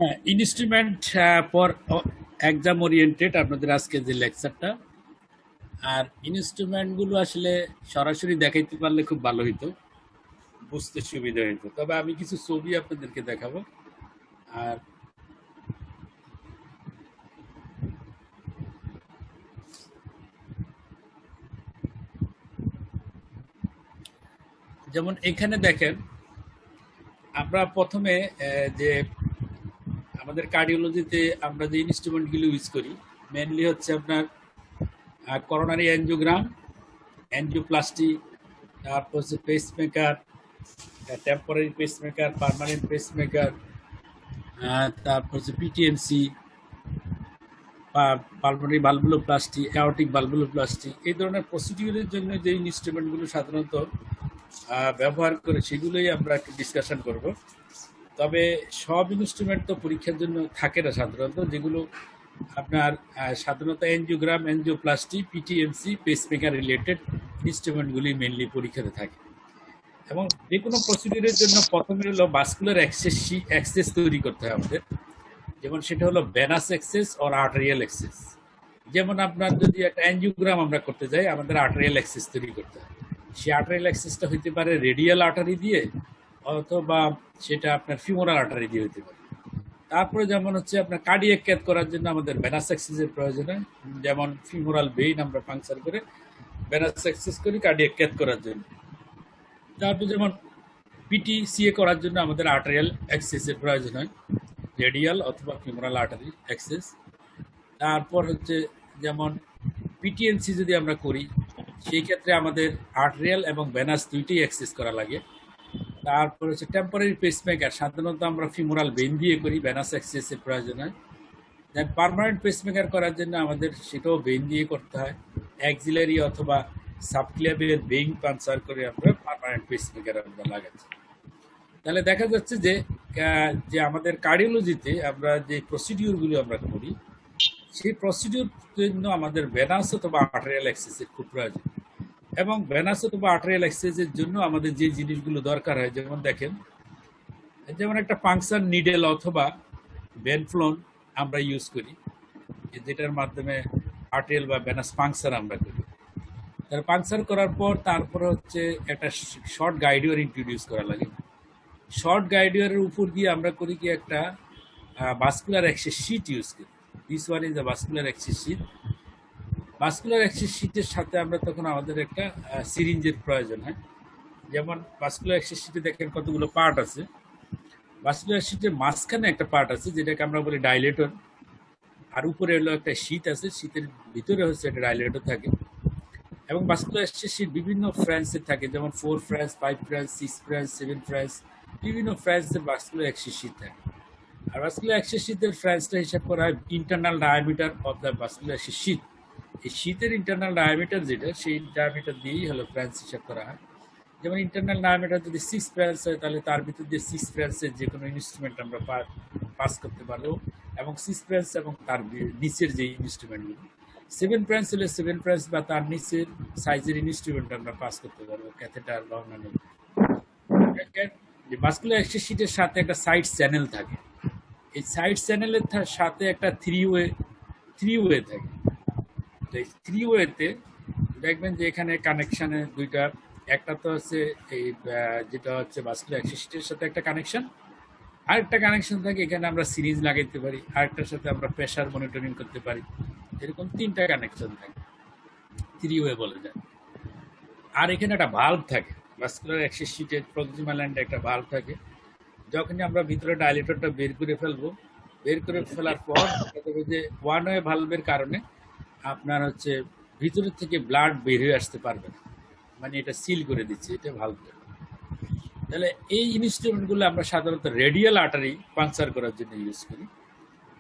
হ্যাঁ, instrument for exam oriented আপনাদের আজকে যে লেকচারটা। আর ইনস্ট্রুমেন্ট গুলো আসলে সরাসরি দেখাইতে পারলে খুব ভালো হইতো, বুঝতে সুবিধা হইতো। তবে আমি কিছু ছবি আপনাদেরকে দেখাবো। আর যেমন এখানে দেখেন, আমরা প্রথমে যে আমাদের কার্ডিওলজিতে আমরা যে ইনস্ট্রুমেন্ট গুলো ইউজ করি মেনলি হচ্ছে আপনার করোনারি অ্যাঞ্জিওগ্রাম, অ্যাঞ্জিওপ্লাস্টি, তারপর হচ্ছে pacemaker, temporary pacemaker, permanent pacemaker, তারপর হচ্ছে পিটিএমসি, পালমোনারি ভালভুলোপ্লাস্টি, অ্যাওর্টিক ভালভুলোপ্লাস্টি, এই ধরনের প্রসিডিউরের জন্য যে ইনস্ট্রুমেন্টগুলো সাধারণত ব্যবহার করে সেগুলোই আমরা একটু ডিসকাশন করব। তবে সব ইনস্ট্রুমেন্ট তো পরীক্ষার জন্য থাকে না সাধারণত, যেগুলো আপনার সাধারণত angiogram, angioplasty, PTMC, pacemaker related ইনস্ট্রুমেন্টগুলি মেনলি পরীক্ষাতে থাকে। এবং যে কোনো প্রসিডিউরের জন্য প্রথমে হলো ভাস্কুলার অ্যাক্সেস তৈরি করতে হয় আমাদের। যেমন সেটা হলো venous access or arterial access. যেমন আপনার যদি একটা অ্যাঞ্জিওগ্রাম আমরা করতে যাই, আমাদের আর্টেরিয়াল অ্যাক্সেস তৈরি করতে হয়। সেই আর্টেরিয়াল অ্যাক্সেসটা হইতে পারে রেডিয়াল আর্টারি দিয়ে, অথবা সেটা আপনার ফিমোরাল আর্টারি দিয়ে হইতে পারে। তারপরে যেমন হচ্ছে আপনার কার্ডিয়াক ক্যাথ করার জন্য আমাদের ভেনাস অ্যাক্সেসের প্রয়োজন হয়। যেমন ফিমোরাল ভেইন আমরা পাংচার করে ভেনাস অ্যাক্সেস করি কার্ডিয়াক ক্যাথ করার জন্য। তারপর যেমন পিটিসিএ করার জন্য আমাদের আর্টারিয়াল অ্যাক্সেসের প্রয়োজন হয়, রেডিয়াল অথবা ফিমোরাল আর্টারি অ্যাক্সেস। তারপর হচ্ছে যেমন পিটিএনসি যদি আমরা করি, সেই ক্ষেত্রে আমাদের আর্টেরিয়াল এবং ভেনাস দুইটাই অ্যাক্সেস করা লাগে। তারপর হচ্ছে টেম্পোরারি পেসমেকার, সাধারণত আমরা ফিমোরাল ভেইন দিয়ে করি, ভেনাস অ্যাক্সেসের প্রয়োজন হয়। দেন পার্মানেন্ট পেসমেকার করার জন্য আমাদের সেটাও ভেইন দিয়ে করতে হয়, অ্যাক্সিলারি অথবা সাবক্লিয়াবিয়ার ভেইন পাঞ্চার করে আমরা পার্মানেন্ট পেসমেকার আমরা লাগাচ্ছি। তাহলে দেখা যাচ্ছে যে যে আমাদের কার্ডিওলজিতে আমরা যে প্রসিডিউরগুলো আমরা করি, সেই প্রসিডিউর জন্য আমাদের ভেনাস অথবা আর্টেরিয়াল অ্যাক্সেসের খুব প্রয়োজন। এবং ভেনাস অথবা আর্টেরিয়াল অ্যাক্সেসের জন্য আমাদের যে জিনিসগুলো দরকার হয়, যেমন দেখেন, যেমন একটা পাংচার নিডেল অথবা ভেনফ্লোন আমরা ইউজ করি, যেটার মাধ্যমে আর্টেরিয়াল বা ভেনাস পাংচার আমরা করি। তার পাংচার করার পর তারপরে হচ্ছে একটা শর্ট গাইডিওর ইন্ট্রোডিউস করা লাগে। শর্ট গাইডিওরের উপর দিয়ে আমরা করি কি একটা ভাস্কুলার অ্যাক্সেস শীট ইউজ করি। This one is the vascular access sheet. Vascular access শীটের সাথে আমরা তখন আমাদের একটা সিরিঞ্জের প্রয়োজন হয়। যেমন ভাস্কুলার অ্যাক্সেস শীটে দেখেন কতগুলো পার্ট আছে। ভাস্কুলার শীটের মাঝখানে একটা পার্ট আছে যেটাকে আমরা বলি ডাইলেটর, আর উপরে হলো একটা শীট আছে, শীতের ভিতরে হচ্ছে একটা ডাইলেটর থাকে। এবং ভাস্কুলার অ্যাক্সেস শীট বিভিন্ন ফ্রেন্সের থাকে, যেমন 4 ফ্রেন্স, 5 ফ্রেন্স, 6 ফ্রেন্স, 7 ফ্রেন্স, বিভিন্ন ফ্রেন্সের ভাস্কুলার অ্যাক্সেস শীট থাকে। আর ভাস্কুলার অ্যাক্সেস শীটের ফ্রেন্সটা হিসাব করা হয় internal diameter of the vascular access sheet. এই শীতের ইন্টারনাল ডায়ামিটার যেটা, সেই ডায়ামিটার দিয়েই হলো ফ্রেন্স হিসাব করা হয়। যেমন ইন্টারনাল ডায়ামিটার যদি 6 ফ্রেন্স হয়, তাহলে তার ভিতর দিয়ে 6 ফ্রেন্সের যে কোনো ইনস্ট্রুমেন্ট আমরা পাস করতে পারবো। এবং 6 ফ্রেন্স এবং তার নিচের যে ইনস্ট্রুমেন্টগুলো, 7 ফ্রেন্স হলে 7 ফ্রেন্স বা তার নিচের সাইজের ইনস্ট্রুমেন্ট আমরা পাস করতে পারবো, ক্যাথেটার বা অন্যান্য। ভাস্কুলার অ্যাক্সেস শীটের সাথে একটা সাইড চ্যানেল থাকে। এই সাইড চ্যানেলের সাথে একটা থ্রি ওয়ে থাকে। তো এই থ্রি ওয়েতে দেখবেন যে এখানে কানেকশানে দুইটা, একটা তো হচ্ছে এই যেটা হচ্ছে ভাস্কুলার অ্যাক্সেস শীটের সাথে একটা কানেকশন, আরেকটা কানেকশন থাকে এখানে আমরা সিরিজ লাগাইতে পারি, আরেকটার সাথে আমরা প্রেশার মনিটরিং করতে পারি। এরকম তিনটা কানেকশন থাকে, থ্রি ওয়ে বলে যায়। আর এখানে একটা ভাল্ব থাকে, ভাস্কুলার অ্যাক্সেস শীটের প্রক্সিমাল এন্ডে একটা ভাল্ব থাকে। যখনই আমরা ভিতরে ডাইলেটরটা বের করে ফেলবো, বের করে ফেলার পর যে ওয়ান ওয়ে ভালভের কারণে আপনার হচ্ছে ভিতরের থেকে ব্লাড বের হয়ে আসতে পারবে না, মানে এটা সিল করে দিচ্ছে এটা ভালভটা। তাহলে এই ইনস্ট্রুমেন্টগুলো আমরা সাধারণত রেডিয়াল আর্টারি পাংচার করার জন্য ইউজ করি।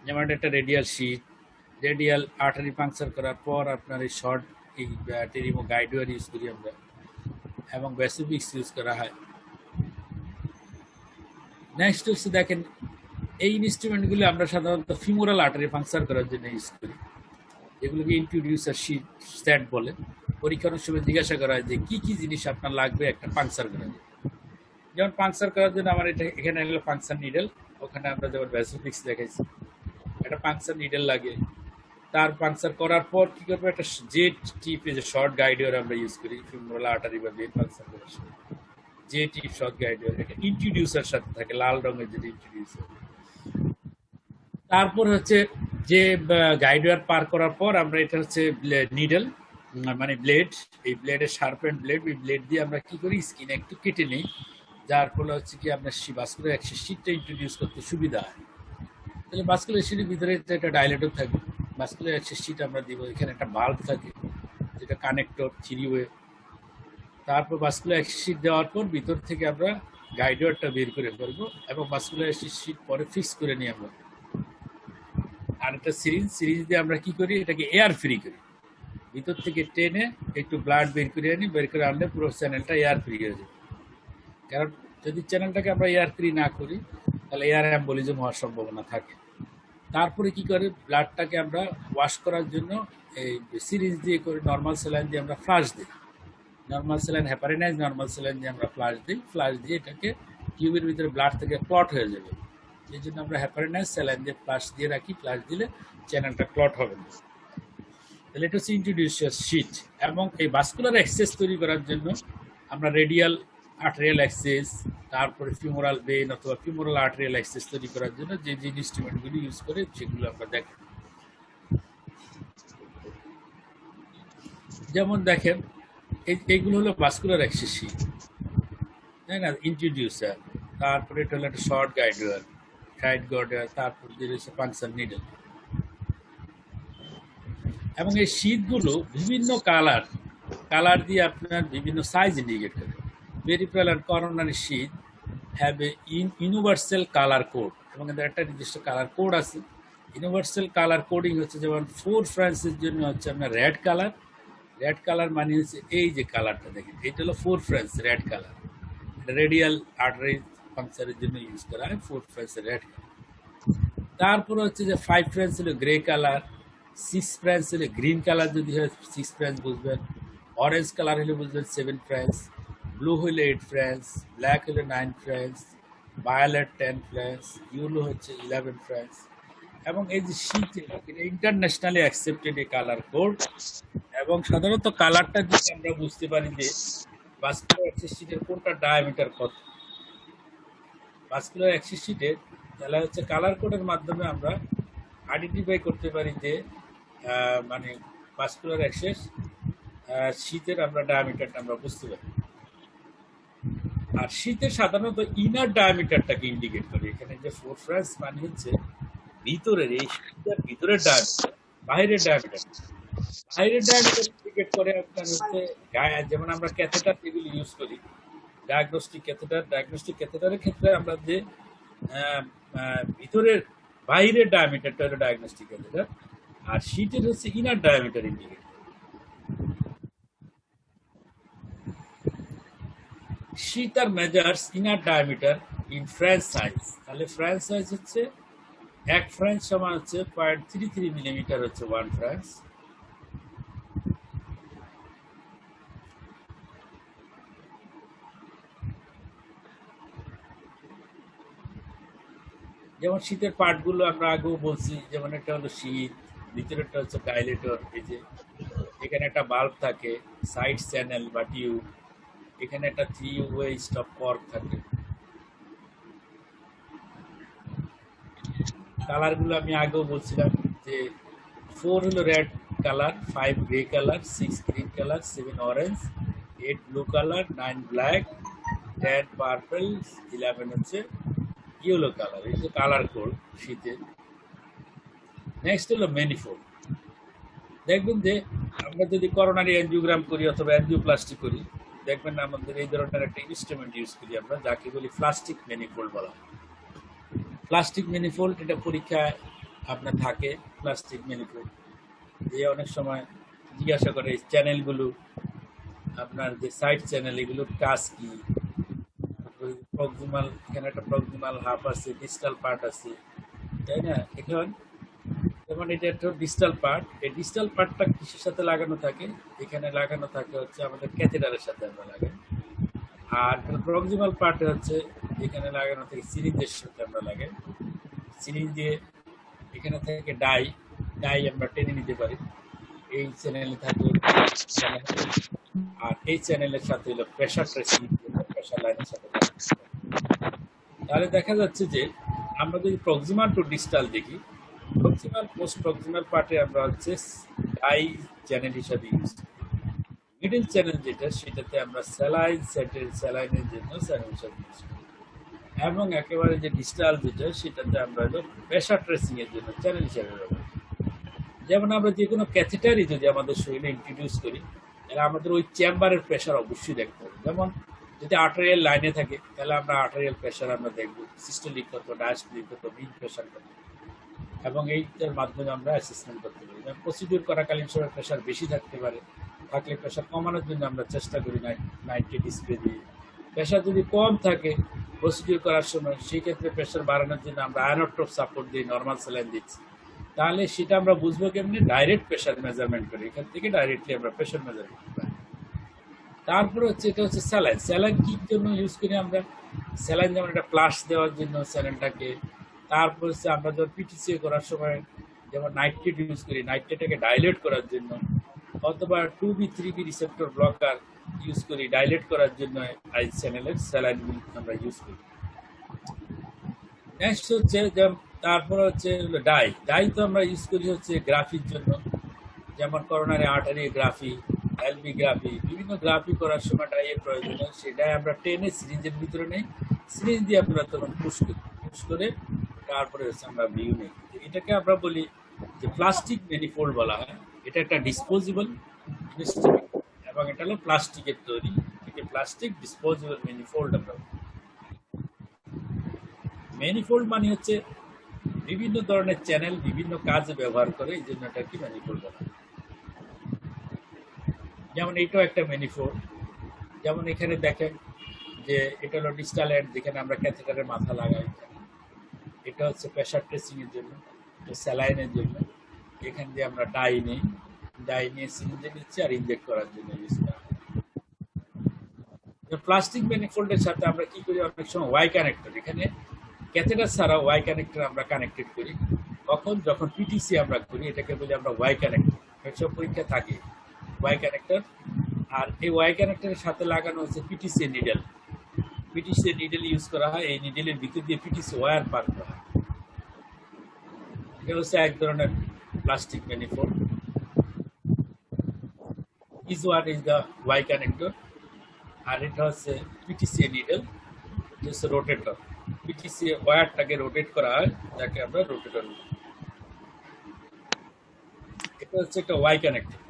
যেমন একটা radial sheet, radial artery puncture করার পর আপনার এই শর্ট এই টেরিমো গাইডওয়ার ইউজ করি আমরা, এবং বেসিফিক্স ইউজ করা হয়। নেক্সট হচ্ছে দেখেন, এই ইনস্ট্রুমেন্টগুলো আমরা সাধারণত ফিমোরাল আর্টারি পাংচার করার জন্য ইউজ করি, এগুলোকে ইন্ট্রোডিউসার শীট সেট বলে। পরীক্ষার সময় জিজ্ঞাসা করা হয় যে কি কি জিনিস আপনার লাগবে একটা পাংচার করার জন্য। যেমন পাংচার করার জন্য আমার এটা এখানে হলো পাংচার নিডেল, ওখানে আমরা যেমন ভ্যাসোফিক্স দেখাইছি, একটা পাংচার নিডেল লাগে, তার পাংচার করার পর কি করবো, একটা জেট টিপে যে শর্ট গাইডওয়ার আমরা ইউজ করি ফিমোরাল আর্টারি বা ভেন পাংচার করার সময়, যে টিপ শর্ট গাইডওয়ার একটা ইন্ট্রোডিউসার সাথে থাকে, লাল রঙের যেটা ইন্ট্রোডিউসার। তারপর হচ্ছে যে গাইডওয়ার পার করার পর আমরা এটা হচ্ছে নিডল মানে ব্লেড, এই ব্লেডের শার্পেন্ড ব্লেড, ওই ব্লেড দিয়ে আমরা কি করি, স্কিনে একটু কেটে নিই, যার ফলে হচ্ছে কি আপনার ভাস্কুলার অ্যাক্সিস শীটটা ইন্ট্রোডিউস করতে সুবিধা হয়। তাহলে ভাস্কুলার শীটের ভিতরে একটা ডাইলেটর থাকবে, ভাস্কুলার অ্যাক্সিস শীট আমরা দিব, এখানে একটা বাল্ব থাকে যেটা কানেক্টর 3 ওয়ে। তারপর ভাস্কুলার অ্যাক্সিস শীট দেওয়ার পর ভিতর থেকে আমরা গাইডওয়ারটা বের করে ফেলবো এবং ভাস্কুলার অ্যাক্সিস শীট পরে ফিক্স করে নিই আমরা। আর একটা সিরিজ দিয়ে আমরা কি করি, এটাকে এয়ার ফ্রি করি, ভিতর থেকে টেনে একটু ব্লাড বের করে আনি, বের করে আনলে পুরো চ্যানেলটা এয়ার ফ্রি হয়ে যাবে। কারণ যদি চ্যানেলটাকে আমরা এয়ার ফ্রি না করি তাহলে এয়ার অ্যাম্বোলিজম হওয়ার সম্ভাবনা থাকে। তারপরে কি করে, ব্লাডটাকে আমরা ওয়াশ করার জন্য এই সিরিজ দিয়ে করে নর্মাল স্যালাইন দিয়ে আমরা ফ্লাশ দিই, নর্মাল স্যালাইন হেপারিনাইজ নর্মাল স্যালাইন দিয়ে আমরা ফ্লাশ দিই, ফ্লাশ দিয়ে এটাকে টিউবের ভিতরে ব্লাড থেকে ক্লট হয়ে যাবে, এই জন্য আমরা হেপারিনাইজ স্যালাইন দিয়ে ফ্লাশ দিয়ে রাখি, ফ্লাশ দিলে চ্যানেলটা ক্লট হবে না। তাহলে এটা হচ্ছে ইন্ট্রোডিউসার শীট। এবং এই ভাস্কুলার অ্যাক্সেস তৈরি করার জন্য আমরা রেডিয়াল আর্টেরিয়াল অ্যাক্সেস, তারপরে ফিমোরাল ভেন অথবা ফিমোরাল আর্টেরিয়াল অ্যাক্সেস তৈরি করার জন্য যে যে ইনস্ট্রুমেন্টগুলি ইউজ করে সেগুলো আমরা দেখি। যেমন দেখেন এইগুলো হলো ভাস্কুলার অ্যাক্সেস শীট, তাই না, ইন্ট্রোডিউসার, তারপরে এটা হলো একটা শর্ট গাইডওয়ার, সাইড গাইডওয়ার, তারপর যে রয়েছে পাংচার নিডল। এবং এই শীটগুলো বিভিন্ন কালার দিয়ে আপনার বিভিন্ন সাইজ ইন্ডিকেট করে। Peripheral and coronary sheet have a universal colour code, এবং এদের একটা নির্দিষ্ট কালার কোড আছে। ইউনিভার্সাল কালার কোডিং হচ্ছে যেমন 4 ফ্রান্সের জন্য হচ্ছে আপনার রেড কালার মানে হচ্ছে এই যে কালারটা দেখেন, এটা হলো 4 French red colour, radial artery পাংচারের জন্য ইউজ করা হয় 4 ফ্রান্স রেড কালার। তারপর হচ্ছে যে 5 ফ্রান্স হলো গ্রে কালার, 6 ফ্রান্স হলে গ্রিন কালার, যদি হয় 6 ফ্রান্স বুঝবেন, অরেঞ্জ কালার হলে বুঝবেন 7 ফ্রান্স, ব্লু হলে 8 ফ্রান্স, ব্ল্যাক হলে 9 ফ্রান্স, ভায়োলেট 10 ফ্রান্স, ইউলো হচ্ছে 11 ফ্রান্স। এবং এই যে শীত, এটা ইন্টারন্যাশনালি অ্যাকসেপ্টেড এই কালার কোড। এবং সাধারণত কালারটা দিয়ে আমরা বুঝতে পারি যে ভাস্কুলার অ্যাক্সিস শীটের কোনটা ডায়ামিটার কত। ভাস্কুলার অ্যাক্সিস শীটের তাহলে হচ্ছে কালার কোডের মাধ্যমে আমরা আইডেন্টিফাই করতে পারি যে মানে ভাস্কুলার অ্যাক্সেস শীতের আমরা ডায়ামিটারটা আমরা বুঝতে পারি। আর শীতের সাধারণত ইনার ডায়ামিটারটাকে ইন্ডিকেট করে, এখানে যে 4 ফ্রান্স মানে হচ্ছে ভিতরের, এই শীতের ভিতরের ডায়ামিটার, বাইরের ডায়ামিটার ইন্ডিকেট করে আপনার হচ্ছে যেমন আমরা ক্যাথেটার এগুলি ইউজ করি, ডায়াগনস্টিক ক্যাথেটারের ক্ষেত্রে আমরা যে ভিতরের বাইরের ডায়ামিটারটা হলো ডায়াগনস্টিক ক্যাথেটার, আর শীটের হচ্ছে inner diameter indicate. Sheath are measures inner diameter in French size. তাহলে ফ্রান্স সাইজ হচ্ছে 1 ফ্রান্স সমান হচ্ছে 0.33 মিলিমিটার হচ্ছে 1 ফ্রান্স। যেমন শীতের পার্টগুলো আমরা আগেও বলছি, যেমন একটা হলো শীত, ভিতরেরটা হচ্ছে ডাইলেটর, এই যে এখানে একটা বাল্ব থাকে, সাইড চ্যানেল বা টিউব, এখানে একটা 3 ওয়ে স্টপ কর্ক থাকে। কালারগুলো আমি আগেও বলছিলাম যে 4 হলো red colour, 5 grey colour, 6 green colour, 7 orange, 8 blue colour, 9 black, 10 purple, 11 হচ্ছে ইয়েলো কালার। এই যে কালার কোড শীতে। নেক্সট হলো ম্যানিফোল্ড। দেখবেন যে আমরা যদি করোনারি অ্যাঞ্জিওগ্রাম করি অথবা অ্যাঞ্জিওপ্লাস্টি করি, দেখবেন আমাদের এই ধরনের একটা ইনস্ট্রুমেন্ট ইউজ করি আমরা, যাকে বলি প্লাস্টিক ম্যানিফোল্ড বলা হয়। প্লাস্টিক ম্যানিফোল্ড এটা পরীক্ষায় আপনার থাকে, প্লাস্টিক ম্যানিফোল্ড যে অনেক সময় জিজ্ঞাসা করে এই চ্যানেলগুলো, আপনার যে সাইড চ্যানেল, এগুলোর কাজ কি, প্রক্সিমাল, এখানে একটা প্রক্সিমাল হাফ আছে, ডিস্টাল পার্ট আছে, তাই না। এখন যেমন এটা একটা ডিস্টাল পার্ট, এই ডিস্টাল পার্টটা কিসের সাথে লাগানো থাকে, এখানে লাগানো থাকে হচ্ছে আমাদের ক্যাথেটারের সাথে আমরা লাগাই। আর প্রক্সিমাল পার্টে হচ্ছে এখানে লাগানো থেকে সিরিঞ্জের সাথে আমরা লাগাই, সিরিঞ্জ দিয়ে এখানে থেকে ডাই ডাই আমরা টেনে নিতে পারি। এই চ্যানেলে থাকে চ্যানেল, আর এই চ্যানেলের সাথে হলো প্রেশার ট্রেসিং, প্রেশার লাইনের সাথে connect করতে পারি। তাহলে দেখা যাচ্ছে যে আমরা যদি প্রক্সিমাল টু ডিস্টাল দেখি, প্রক্সিমাল পোস্ট প্রক্সিমাল পার্টে আমরা হচ্ছে ডাই চ্যানেল হিসাবে ইউজ করি। মিডল চ্যানেল যেটা, সেটাতে আমরা স্যালাইন সেটের স্যালাইনের জন্য চ্যানেল হিসাবে ইউজ করি, এবং একেবারে যে ডিস্টাল যেটা, সেটাতে আমরা হলো প্রেশার ট্রেসিং এর জন্য চ্যানেল হিসাবে ব্যবহার করি। যেমন আমরা যে কোনো ক্যাথেটারই যদি আমাদের শরীরে ইন্ট্রোডিউস করি, তাহলে আমাদের ওই চেম্বারের প্রেশার অবশ্যই দেখতে হবে। যেমন যদি আর্টারিয়াল লাইনে থাকে, তাহলে আমরা আর্টারিয়াল প্রেশার আমরা দেখবো, সিস্টোলিক কত, ডায়াস্টোলিক কত, মিন প্রেশার কত, এবং এইটার মাধ্যমে আমরা অ্যাসেসমেন্ট করতে পারি। যেমন প্রসিডিউর করাকালীন সময় প্রেশার বেশি থাকতে পারে, থাকলে প্রেশার কমানোর জন্য আমরা চেষ্টা করি নাইটে ডিসপ্লে দিয়ে। প্রেশার যদি কম থাকে প্রসিডিউর করার সময়, সেই ক্ষেত্রে প্রেশার বাড়ানোর জন্য আমরা আয়নোট্রপ সাপোর্ট দিই, নর্মাল স্যালাইন দিচ্ছি। তাহলে সেটা আমরা বুঝবো কেমনি, ডাইরেক্ট প্রেশার মেজারমেন্ট করি, এখান থেকে ডাইরেক্টলি আমরা প্রেশার মেজার করতে পারি। তারপরে হচ্ছে এটা হচ্ছে স্যালাইন। স্যালাইন কি জন্য ইউজ করি আমরা? স্যালাইন যেমন একটা প্লাস দেওয়ার জন্য স্যালাইনটাকে, তারপর হচ্ছে আমরা যখন পিটিসিএ করার সময় যেমন নাইট্রেট ইউজ করি, নাইট্রেটটাকে ডাইলেট করার জন্য, অথবা 2B/3B রিসেপ্টর ব্লকার ইউজ করি ডাইলেট করার জন্য, আই চ্যানেলের স্যালাইনগুলি আমরা ইউজ করি। নেক্সট হচ্ছে তারপর হচ্ছে ডাই। ডাই তো আমরা ইউজ করি হচ্ছে গ্রাফির জন্য, যেমন করোনারি আর্টারি গ্রাফি, এলবি গ্রাফি, বিভিন্ন গ্রাফি করার সময় ডাইয়ের প্রয়োজন হয়। সেটাই আমরা টেনে সিরিঞ্জের ভিতরে নেই, সিরিঞ্জ দিয়ে আমরা তখন পুশ করে তারপরে হচ্ছে আমরা ভিউ নেই। এটাকে আমরা বলি যে প্লাস্টিক ম্যানিফোল্ড বলা হয়। এটা একটা ডিসপোজেবল ইনস্ট্রুমেন্ট, এবং এটা হলো প্লাস্টিকের তৈরি, এটাকে প্লাস্টিক ডিসপোজেবল ম্যানিফোল্ড আমরা বলি। ম্যানিফোল্ড মানে হচ্ছে বিভিন্ন ধরনের চ্যানেল বিভিন্ন কাজে ব্যবহার করে, এই জন্য এটা কি ম্যানিফোল্ড বলা হয়। যেমন এইটাও একটা ম্যানিফোল্ড। যেমন এখানে দেখেন যে এটা হলো ডিস্টাল এন্ড, যেখানে আমরা ক্যাথেটারের মাথা লাগাই। এটা হচ্ছে প্রেশার ট্রেসিং এর জন্য, এটা স্যালাইনের জন্য। এখান দিয়ে আমরা ডাই নিই, ডাই নিয়ে সিরিঞ্জে নিচ্ছি আর ইনজেক্ট করার জন্য ইউজ করা হয়। প্লাস্টিক ম্যানিফোল্ডের সাথে আমরা কি করি, অনেক সময় ওয়াই কানেক্টর, এখানে ক্যাথেটার ছাড়া ওয়াই কানেক্টর আমরা কানেক্টেড করি। কখন? যখন পিটিসি আমরা করি, এটাকে বলি আমরা ওয়াই কানেক্টর। সব পরীক্ষা থাকে ওয়াই কানেক্টর। আর এই ওয়াই কানেক্টরের সাথে লাগানো হচ্ছে PTC needle. PTC needle use করা হয়, এই নিডেলের ভিতর দিয়ে পিটিসি ওয়্যার পার করা হয়। এটা হচ্ছে এক ধরনের plastic manifold. Is one is the Y connector, আর এটা হচ্ছে পিটিসি নিডেল, হচ্ছে রোটেটর। পিটিসি ওয়্যারটাকে রোটেট করা হয়, যাকে আমরা রোটেটর বলি। এটা হচ্ছে একটা ওয়াই কানেক্টর।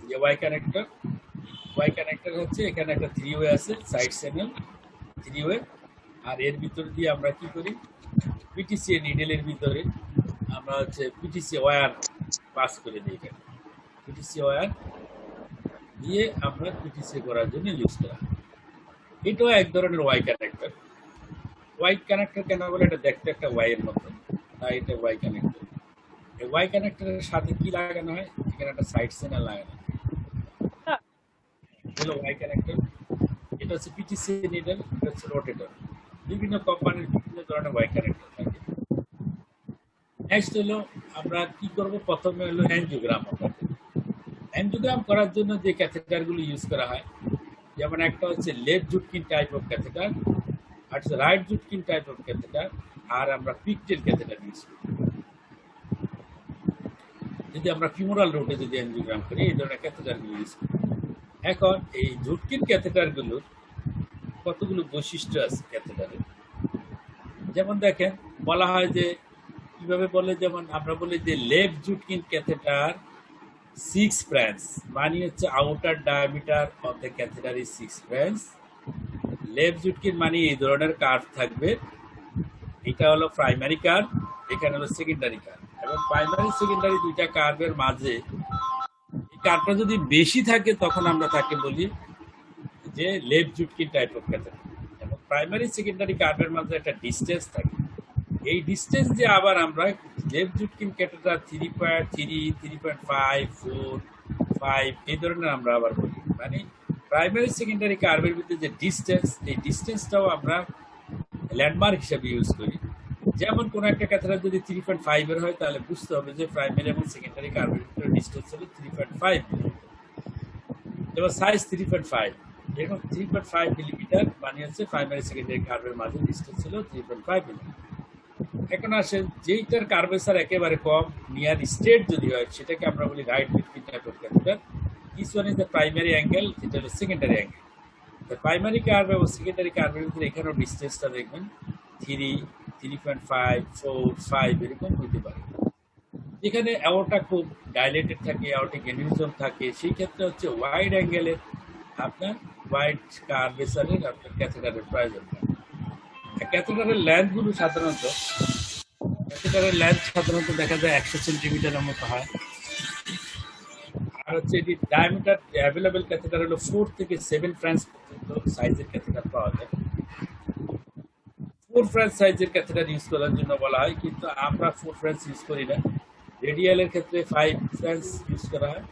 যে ওয়াই কানেক্টর হচ্ছে এখানে একটা 3 ওয়ে আছে, সাইড চ্যানেল 3 ওয়ে, আর এর ভিতর দিয়ে আমরা কি করি, পিটিসি নিডেলের ভিতরে আমরা হচ্ছে পিটিসি ওয়্যার পাস করে দিই। এখানে পিটিসি ওয়্যার দিয়ে আমরা পিটিসি করার জন্য ইউজ করা। এটাও এক ধরনের ওয়াই কানেক্টর। ওয়াই কানেক্টর কেন বলে, এটা দেখতে একটা ওয়াই এর মতো, তাই এটা ওয়াই কানেক্টর। এই ওয়াই কানেক্টরের সাথে কি লাগানো হয়, এখানে একটা সাইড চ্যানেল লাগানো হয়, হলো ওয়াই কানেক্টর। এটা হচ্ছে পিটিসি নিডেল, এটা হচ্ছে রোটেটর। বিভিন্ন কোম্পানির বিভিন্ন ধরনের ওয়াই কানেক্টর থাকে। নেক্সট হলো আমরা কি করব, প্রথমে হলো অ্যানজিওগ্রাম। অ্যানজিওগ্রাম করার জন্য যে ক্যাথেটারগুলো ইউজ করা হয়, যেমন একটা হচ্ছে left Judkins type of catheter, আর হচ্ছে right Judkins type of catheter, আর আমরা পিকটেল ক্যাথেটার ইউজ করি। যদি আমরা ফিমোরাল রুটে যদি অ্যানজিওগ্রাম করি, এই ধরনের ক্যাথেটারগুলো ইউজ করি। এখন এই জুটকিন ক্যাথেটারগুলোর কতগুলো বৈশিষ্ট্য আছে ক্যাথেটারের। যেমন দেখেন, বলা হয় যে কিভাবে বলে, যেমন আমরা বলি যে লেফট জুটকিন ক্যাথেটার 6 ব্রাঞ্চ, মানে হচ্ছে outer diameter of the catheter is 6 French. Left Judkins মানে এই ধরনের কার্ভ থাকবে, এটা হলো প্রাইমারি কার্ভ, এখানে হলো সেকেন্ডারি কার্ভ, এবং প্রাইমারি সেকেন্ডারি দুইটা কার্ভের মাঝে এই কার্ভটা যদি বেশি থাকে, তখন আমরা তাকে বলি যে left Judkins type of catheter. এবং প্রাইমারি সেকেন্ডারি কার্ভের মাঝে একটা ডিস্টেন্স থাকে, এই ডিস্টেন্স যে আবার আমরা লেফট জুটকিন ক্যাথেটার 3.3, 3.5, 4, 5 এই ধরনের আমরা আবার বলি। মানে প্রাইমারি সেকেন্ডারি কার্ভের ভিতরে যে ডিস্টেন্স, এই ডিস্টেন্সটাও আমরা ল্যান্ডমার্ক হিসাবে ইউজ করি। যেমন কোনো একটা ক্যাথেটার যদি 3.5 এর হয়, তাহলে বুঝতে হবে যে প্রাইমারি এবং সেকেন্ডারি কার্ভের ভিতরে ডিস্টেন্স হলো 3.5 এবং সাইজ 3.5, এরকম 3.5 মিলিমিটার মানে হচ্ছে প্রাইমারি সেকেন্ডারি কার্ভের মাঝে ডিস্টেন্স ছিল 3.5 মিলিমিটার। এখন আসে যেইটার কার্ভেচার একেবারে কম, নিয়ার স্টেট যদি হয়, সেটাকে আমরা বলি right between type of catheter. This one is the primary angle, এটা হলো সেকেন্ডারি অ্যাঙ্গেল। প্রাইমারি কার্ভ এবং সেকেন্ডারি কার্ভের ভিতরে এখানেও ডিস্টেন্সটা দেখবেন 3, 3.5, 4, 5 এরকম হইতে পারে। যেখানে অ্যাওর্টা খুব ডাইলেটেড থাকে, অ্যাওর্টিক অ্যানিউরিজম থাকে, সেই ক্ষেত্রে হচ্ছে ওয়াইড অ্যাঙ্গেলের আপনার ওয়াইড কার্ভেচারের আপনার ক্যাথেটারের প্রয়োজন হয়। ক্যাথেটারের লেন্থগুলো সাধারণত দেখা যায় 100 সেন্টিমিটারের মতো হয়। আর হচ্ছে এটি ডায়ামিটার অ্যাভেলেবেল ক্যাথেটার হলো 4 থেকে 7 ফ্রান্স পর্যন্ত সাইজের ক্যাথেটার পাওয়া যায়। 4 ফ্রান্স সাইজের ক্যাথেটার ইউজ করার জন্য বলা হয়, কিন্তু আমরা 4 ফ্রান্স ইউজ করি না। রেডিয়ালের ক্ষেত্রে 5 ফ্রান্স ইউজ করা হয়,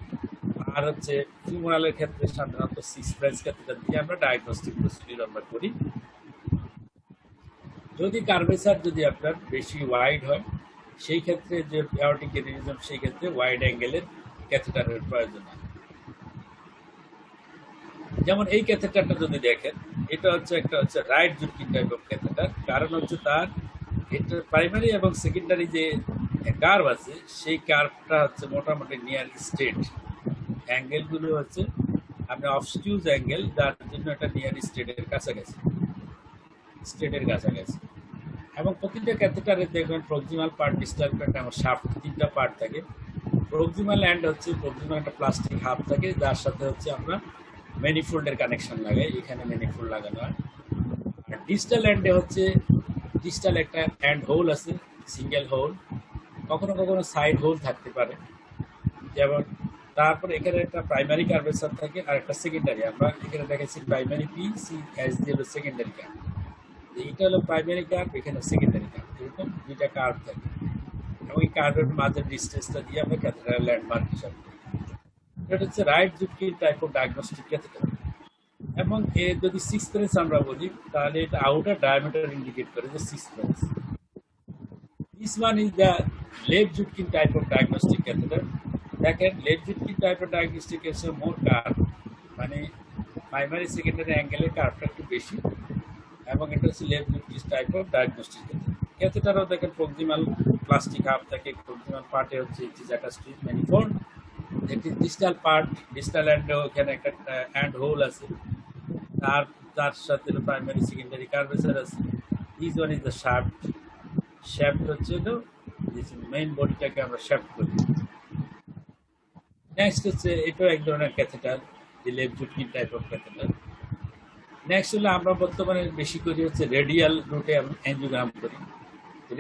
আর হচ্ছে ফিমোরালের ক্ষেত্রে সাধারণত 6 ফ্রান্স ক্যাথেটার দিয়ে আমরা ডায়াগনস্টিক প্রসিডিউর আমরা করি। যদি কার্ভেচার যদি আপনার বেশি ওয়াইড হয়, সেই ক্ষেত্রে যে অ্যাওর্টিক অ্যানিউরিজম, সেই ক্ষেত্রে ওয়াইড অ্যাঙ্গেলের ক্যাথেটারের প্রয়োজন হয়। যেমন এই ক্যাথেটারটা যদি দেখেন, এটা হচ্ছে একটা হচ্ছে right Judkins type of catheter. কারণ হচ্ছে তার এটা প্রাইমারি এবং সেকেন্ডারি যে কার্ভ আছে, সেই কার্ভটা হচ্ছে মোটামুটি নিয়ার স্ট্রেট। অ্যাঙ্গেলগুলো হচ্ছে আপনি অবস্টিউজ অ্যাঙ্গেল, যার জন্য এটা নিয়ার স্ট্রেটের কাছাকাছি, এবং প্রতিটা ক্যাথেটারে দেখবেন প্রক্সিমাল পার্ট, ডিস্টাল পার্ট এবং শাফট, 3টা পার্ট থাকে। প্রক্সিমাল এন্ড হচ্ছে প্রক্সিমাল একটা প্লাস্টিক হাফ থাকে, যার সাথে হচ্ছে আমরা ম্যানিফোল্ডের কানেকশন লাগাই, এখানে ম্যানিফোল্ড লাগানো হয়। আর ডিস্টাল এন্ডে হচ্ছে ডিস্টাল একটা এন্ড হোল আছে, সিঙ্গেল হোল, কখনো কখনো সাইড হোল থাকতে পারে। যেমন তারপর এখানে একটা প্রাইমারি কার্ভেচার থাকে আর একটা সেকেন্ডারি। আমরা এখানে দেখেছি প্রাইমারি পি, সি, এস দিয়ে হলো সেকেন্ডারি কার্ভ। এইটা হলো প্রাইমারি কার্ভ, এখানে সেকেন্ডারি কার্ভ, এরকম 2টা কার্ভ থাকে, এবং এই কার্ভের মাঝের ডিস্টেন্সটা দিয়ে আমরা ক্যাথেটার ল্যান্ডমার্ক হিসাবে করি। এটা হচ্ছে right Judkins type of diagnostic catheter. এবং এর যদি 6 ফ্রান্স আমরা বলি, তাহলে এটা আউটার ডায়ামিটার ইন্ডিকেট করে যে 6 French. This one is the left Judkins type of diagnostic catheter. দেখেন left Judkins type of diagnostic হচ্ছে মোর কার্ভ, মানে প্রাইমারি সেকেন্ডারি অ্যাঙ্গেলের কার্ভটা একটু বেশি, এবং এটা হচ্ছে left Judkins type of diagnostic ক্যাথেটারও দেখেন প্রক্সিমাল প্লাস্টিক হাফ থাকে, প্রক্সিমাল পার্টে হচ্ছে ইচিজাকাস্ট্রিক ম্যানিফোল্ড, একটি ডিস্টাল পার্ট, ডিস্টাল এন্ডে ওখানে একটা এন্ড হোল আছে, তার সাথে প্রাইমারি সেকেন্ডারি কার্ভেচার আছে। This one is the shaft. Shaft হচ্ছে তো মেইন বডিটাকে আমরা শ্যাফট করি। নেক্সট হচ্ছে এটাও এক ধরনের ক্যাথেটার, যে left Judkins type of catheter. Next হলো আমরা বর্তমানে বেশি করি হচ্ছে রেডিয়াল রুটে অ্যাঞ্জিওগ্রাম করি।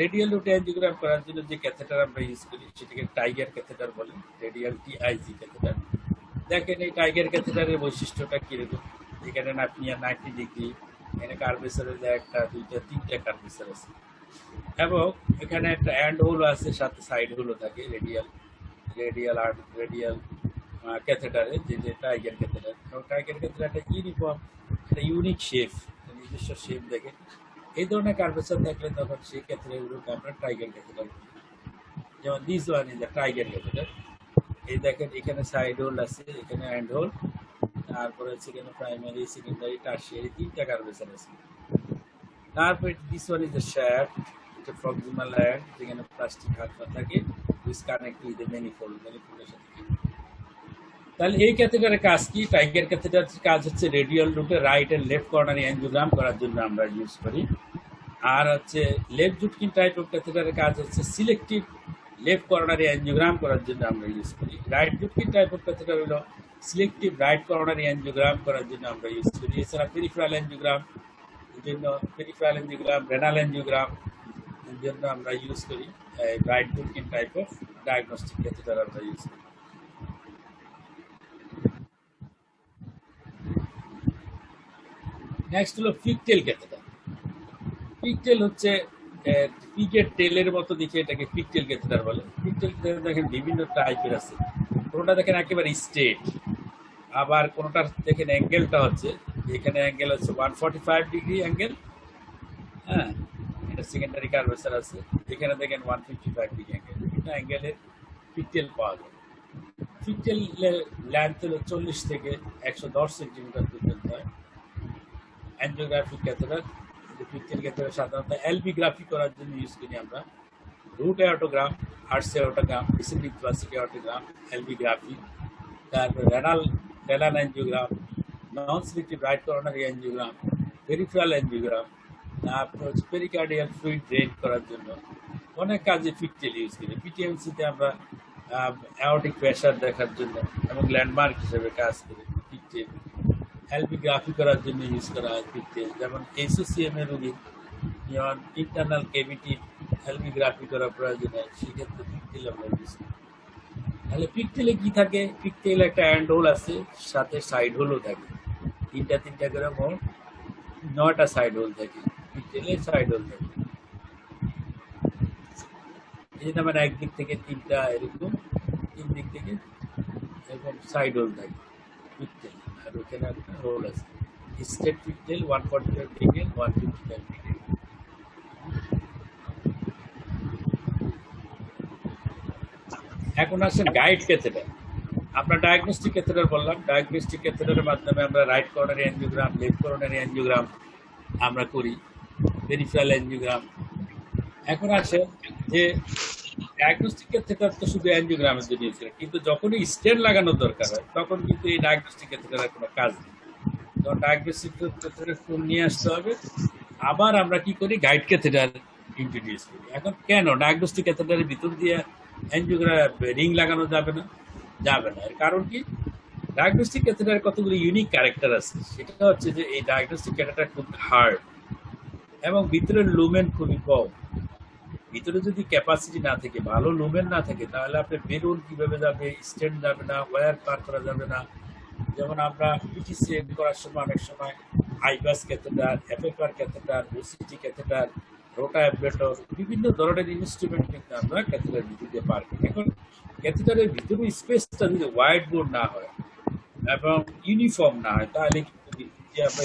রেডিয়াল রুটে অ্যাঞ্জিওগ্রাম করার জন্য যে ক্যাথেটার আমরা ইউজ করি, সেটাকে টাইগার ক্যাথেটার বলে, রেডিয়াল TIG ক্যাথেটার। দেখেন এই টাইগার ক্যাথেটারের বৈশিষ্ট্যটা কিরকম। এখানে আপনি 90 ডিগ্রি, এখানে কার্ভেচারের 1টা 2টা 3টা কার্ভেচার আছে, এবং এখানে একটা এন্ড হোল আছে, সাথে সাইড হোলও থাকে রেডিয়াল ক্যাথেটারে, যে টাইগার ক্যাথেটার। এবং টাইগার ক্যাথেটার একটা ইউনিফর্ম, একটা ইউনিক শেপ, নিজস্ব শেপ দেখে। এই ধরনের কার্ভেচার থাকলে তখন সেই ক্যাথেটারগুলোকে আমরা টাইগার ক্যাথেটার বলি। যেমন this one is the tiger catheter. এই দেখেন এখানে সাইড হোল আছে, এখানে এন্ড হোল, তারপরে হচ্ছে এখানে প্রাইমারি, সেকেন্ডারি, টার্সিয়ারি 3টা কার্ভেচার আছে। তারপরে this one is the shaft, এটা প্রক্সিমাল এন্ড, যেখানে প্লাস্টিক হাতটা থাকে, হুইচ কানেক্ট উইথ দ্য ম্যানিফোল্ডের সাথে। তাহলে এই ক্যাথেটারের কাজ কি? টাইগার ক্যাথেটারের কাজ হচ্ছে রেডিয়াল রুটে রাইট এন্ড লেফট কর্নারি অ্যাঞ্জিওগ্রাম করার জন্য আমরা ইউজ করি। আর হচ্ছে লেফট জুটকিন টাইপ অফ ক্যাথেটারের কাজ হচ্ছে সিলেক্টিভ লেফট কর্নারি অ্যাঞ্জিওগ্রাম করার জন্য আমরা ইউজ করি। Right Judkins type of catheter হলো সিলেক্টিভ রাইট কর্নারি অ্যাঞ্জিওগ্রাম করার জন্য আমরা ইউজ করি। এছাড়া পেরিফেরাল অ্যাঞ্জিওগ্রাম জন্য, পেরিফেরাল অ্যাঞ্জিওগ্রাম, রেনাল অ্যাঞ্জিওগ্রাম এর জন্য আমরা ইউজ করি right Judkins type of diagnostic catheter আমরা ইউজ করি। নেক্সট হলো পিগটেল ক্যাথেটার। পিগটেল হচ্ছে পিগের টেলের মতো দেখে এটাকে পিগটেল ক্যাথেটার বলে। পিগটেল ক্যাথেটার দেখেন বিভিন্ন টাইপের আছে। কোনটা দেখেন একেবারে স্ট্রেট, আবার কোনোটার দেখেন অ্যাঙ্গেলটা হচ্ছে, এখানে অ্যাঙ্গেল হচ্ছে 145 ডিগ্রি অ্যাঙ্গেল, হ্যাঁ, এটা সেকেন্ডারি কার্ভেচার আছে। এখানে দেখেন 155 ডিগ্রি অ্যাঙ্গেল, বিভিন্ন অ্যাঙ্গেলের পিকটেল পাওয়া যায়। পিকটেলের লেন্থ হলো 40 থেকে 110 সেন্টিমিটার পর্যন্ত হয়। অ্যাঞ্জিওগ্রাফিক ক্যাথেটার, পিকটেল ক্যাথেটার সাধারণত এলবি গ্রাফি করার জন্য ইউজ করি আমরা। Root aortogram, arch aortogram, descending thoracic aortogram, LV graphy, তারপরে renal angiogram, non selective right coronary angiogram, peripheral angiogram, তারপর হচ্ছে পেরিকার্ডিয়াল ফ্লুইড ড্রেন করার জন্য অনেক কাজে পিকটেল ইউজ করি। পিটিএমসিতে আমরা অ্যাওর্টিক প্রেশার দেখার জন্য এবং ল্যান্ডমার্ক হিসেবে কাজ করি পিকটেল। এলবি গ্রাফি করার জন্য ইউজ করা হয় পিকটেল, যেমন এইচওসিএম এর রোগী যেমন ইন্টারনাল কেভিটি এলবি গ্রাফি করা প্রয়োজন হয়, সেক্ষেত্রে পিকটেল আমরা ইউজ করি। তাহলে পিকটেলে কি থাকে? পিকটেল একটা হ্যান্ড হোল আছে, সাথে সাইড হোলও থাকে, তিনটা করে মোট 9টা সাইড হোল থাকে। পিকটেলে সাইড হোল থাকে, এই জন্য মানে একদিক থেকে 3টা এরকম, 3 দিক থেকে এরকম সাইড হোল থাকে পিকটেল। আর ওখানে একটা হোল আছে। Straight pigtail 145 degree, 155 degree. এখন আসেন গাইড ক্যাথেটার। আমরা ডায়াগনস্টিক ক্যাথেটার বললাম, ডায়াগনস্টিক ক্যাথেটারের মাধ্যমে আমরা right coronary angiogram, left coronary angiogram আমরা করি, পেরিফেরাল অ্যাঞ্জিওগ্রাম। এখন আসে যে ডায়াগনস্টিক ক্যাথেটার তো শুধু অ্যাঞ্জিওগ্রামের জন্য ইউজ করে, কিন্তু যখনই স্টেন্ট লাগানোর দরকার হয় তখন কিন্তু এই ডায়াগনস্টিক ক্যাথেটারের কোনো কাজ নেই। তখন ডায়াগনস্টিক ক্যাথেটার ফোন নিয়ে আসতে হবে। আবার আমরা কি করি? গাইড ক্যাথেটার ইন্ট্রোডিউস করি। এখন কেন ডায়াগনস্টিক ক্যাথেটারের ভিতর দিয়ে অ্যাঞ্জিওগ্রাম রিং লাগানো যাবে না? যাবে না। এর কারণ কি? ডায়াগনস্টিক ক্যাথেটারের কতগুলো ইউনিক ক্যারেক্টার আছে। সেটা হচ্ছে যে এই ডায়াগনস্টিক ক্যাথেটার খুব হার্ড এবং ভিতরের লুমেন খুবই কম। ভিতরে যদি ক্যাপাসিটি না থাকে, ভালো লুমেন না থাকে, তাহলে আপনি বেলুন কিভাবে যাবে, স্ট্যান্ড যাবে না, ওয়্যার পার করা যাবে না। যেমন আমরা পিটিসি করার সময় অনেক সময় IVUS catheter, FFR catheter, OCT catheter, rota ablator, বিভিন্ন ধরনের ইনস্ট্রুমেন্ট কিন্তু আমরা ক্যাথেটারের ভিতর দিয়ে পার করি। এখন ক্যাথেটারের ভিতরে স্পেসটা যদি হোয়াইট বোর্ড না হয় এবং ইউনিফর্ম না হয়, তাহলে কিন্তু আমরা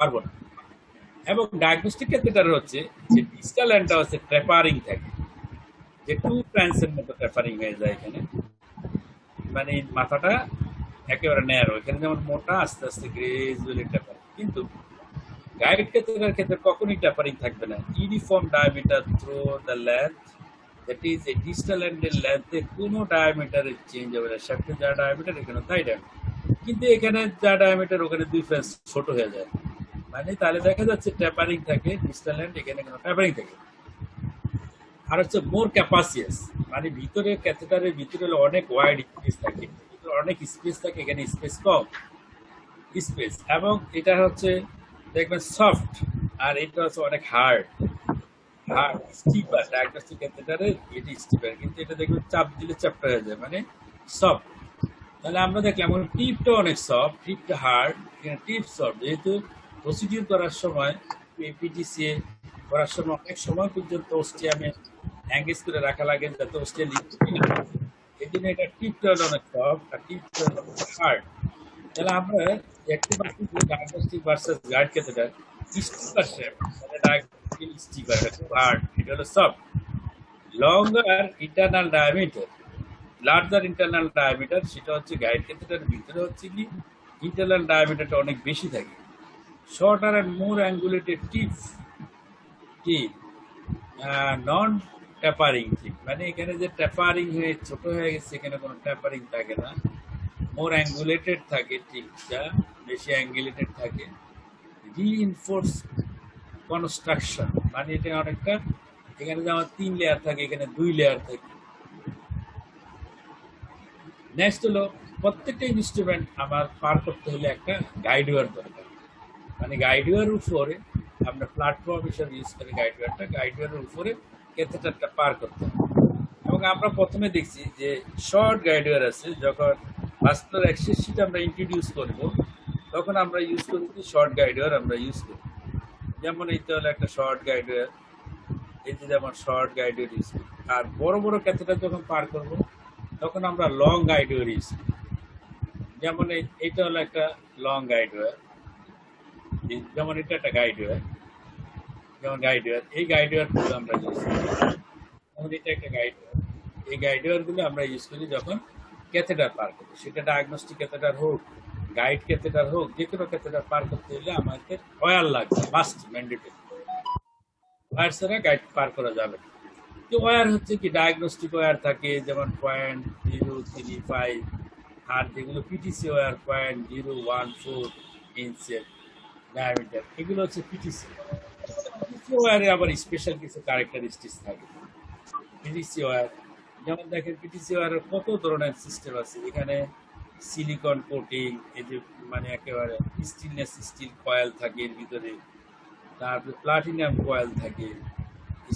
পারবো না। এবং ডায়াগনস্টিক ক্যাথেটার হচ্ছে যে ডিস্টাল এন্ডটা হচ্ছে ট্র্যাপারিং থাকে, যে টু প্যান্সের মতো ট্র্যাপারিং হয়ে যায় এখানে, মানে মাথাটা একেবারে ন্যারো, এখানে যেমন মোটা, আস্তে আস্তে গ্রেজুয়ালি ট্যাপারিং। কিন্তু গাইড ক্যাথেটারের ক্ষেত্রে কখনই ট্যাপারিং থাকবে না। Uniform diameter through the length, that is a distal এন্ডের লেন্থে কোনো ডায়ামিটারের চেঞ্জ হবে না। সামনে যা ডায়ামিটার এখানে তাই ডায়ামিটার, কিন্তু এখানে যা ডায়ামিটার ওখানে 2 ফেন্স ছোট হয়ে যায়। মানে তাহলে দেখা যাচ্ছে ট্যাপারিং থাকে ডিস্টাল এন্ড, এখানে কোনো ট্যাপারিং থাকে। আর হচ্ছে মোর ক্যাপাসিয়াস, মানে ভিতরে ক্যাথেটারের ভিতরে অনেক ওয়াইড স্পেস থাকে, ভিতরে অনেক স্পেস থাকে, এখানে স্পেস কম স্পেস। এবং এটা হচ্ছে দেখবেন সফট, আর এটা হচ্ছে অনেক হার্ড, হার্ড স্টিপার। ডায়াগনস্টিক ক্যাথেটারে এটি স্টিপার, কিন্তু এটা দেখবেন চাপ দিলে চ্যাপ্টা হয়ে যায়, মানে সফট। তাহলে আমরা দেখলাম টিপটা অনেক সফট, টিপটা হার্ড, এখানে টিপ সফট। যেহেতু প্রসিডিউর করার সময়, পিটিসিএ করার সময় অনেক সময় পর্যন্ত অস্টিয়ামে এঙ্গেজ করে রাখা লাগে যাতে অস্টিয়া লিকুইড না হয়। এই জন্য এটা টিপটা হলো অনেক সফট আর টিপটা হলো হার্ড। তাহলে আমরা দেখতে পাচ্ছি যে diagnostic versus guide catheter stiffer shape, মানে ডায়াগনস্টিক স্টিপার হার্ড, এটা হলো soft. Longer internal diameter, larger internal diameter, সেটা হচ্ছে গাইড ক্যাথেটার ভিতরে হচ্ছে কি ইন্টারনাল ডায়ামিটারটা অনেক বেশি থাকে। Shorter and more angulated tip, non tapering tip, মানে এখানে যে ট্যাপারিং হয়ে ছোট হয়ে গেছে, এখানে কোনো ট্যাপারিং থাকে না। মোর অ্যাঙ্গুলেটেড থাকে টিপটা, বেশি অ্যাঙ্গুলেটেড থাকে। রিইনফোর্স কনস্ট্রাকশন, মানে এটা অনেকটা, এখানে যেমন 3 লেয়ার থাকে, এখানে 2 লেয়ার থাকে। নেক্সট হলো প্রত্যেকটা ইনস্ট্রুমেন্ট আমার পার করতে হলে একটা গাইডওয়ার দরকার, মানে গাইডওয়ার উপরে আমরা প্ল্যাটফর্ম হিসেবে ইউজ করি গাইডওয়ারটা, গাইডওয়ারের উপরে ক্যাথেটারটা পার করতে হবে। এবং আমরা প্রথমে দেখছি যে শর্ট গাইডওয়ার আছে, যখন ভাস্কুলার অ্যাক্সেস শিট আমরা ইন্ট্রোডিউস করব তখন আমরা ইউজ করি শর্ট গাইডওয়ার আমরা ইউজ করি। যেমন এইটা হলো একটা শর্ট গাইডওয়ার, এই যে যেমন শর্ট গাইডওয়ার ইউজ করি। আর বড় বড় ক্যাথেটার যখন পার করব তখন আমরা লং গাইডওয়ার ইউজ করি। যেমন এইটা হলো একটা লং গাইড ওয়্যার, যেমন এটা একটা গাইড ওয়্যার, যেমন গাইড ওয়্যার, এই গাইড ওয়্যারগুলো আমরা ইউজ করি। যেমন এটা একটা গাইড ওয়্যার, এই গাইড ওয়্যারগুলো আমরা ইউজ করি যখন ক্যাথেটার পার করি, সেটা ডায়াগনস্টিক ক্যাথেটার হোক, গাইড ক্যাথেটার হোক, যে কোনো ক্যাথেটার পার করতে হলে আমাদের ওয়্যার লাগবে, মাস্ট ম্যান্ডেটরি। ওয়্যার ছাড়া গাইড পার করা যাবে না। তো ওয়্যার হচ্ছে কি ডায়াগনস্টিক ওয়্যার থাকে, যেমন 0.035, আর যেগুলো পিটিসি ওয়্যার 0.014 ইঞ্চের ডায়ামিটার, এগুলো হচ্ছে পিটিসি। পিটিসি ওয়্যারে আবার স্পেশাল কিছু ক্যারেক্টারিস্টিক্স থাকে। পিটিসি ওয়্যার, যেমন দেখেন পিটিসি ওয়্যারের কত ধরনের সিস্টেম আছে, এখানে সিলিকন কোটিং, এই যে মানে একেবারে স্টেনলেস স্টিল কয়েল থাকে এর ভিতরে, তারপরে প্লাটিনাম কয়েল থাকে,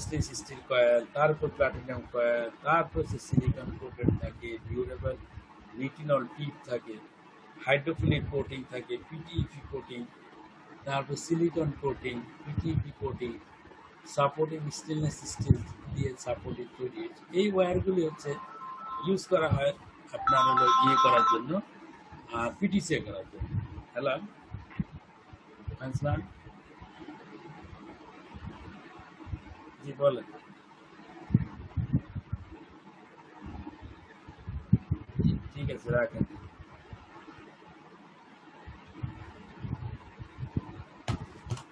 স্টেনলেস স্টিল কয়েল, তারপর প্লাটিনাম কয়েল, তারপর হচ্ছে সিলিকন কোটেড থাকে, ডিউরেবল রিটিনল টিপ থাকে, হাইড্রোফিলিক কোটিং থাকে, পিটিইপি কোটিং, তারপর silicone coating, PTFE coating, supporting stainless steel দিয়ে সাপোর্টিং তৈরি। এই ওয়্যারগুলি হচ্ছে ইউজ করা হয় আপনার হলো ইয়ে করার জন্য, পিটিসি করার জন্য। হ্যালো আনসার, জি বলেন। ঠিক আছে, রাখেন।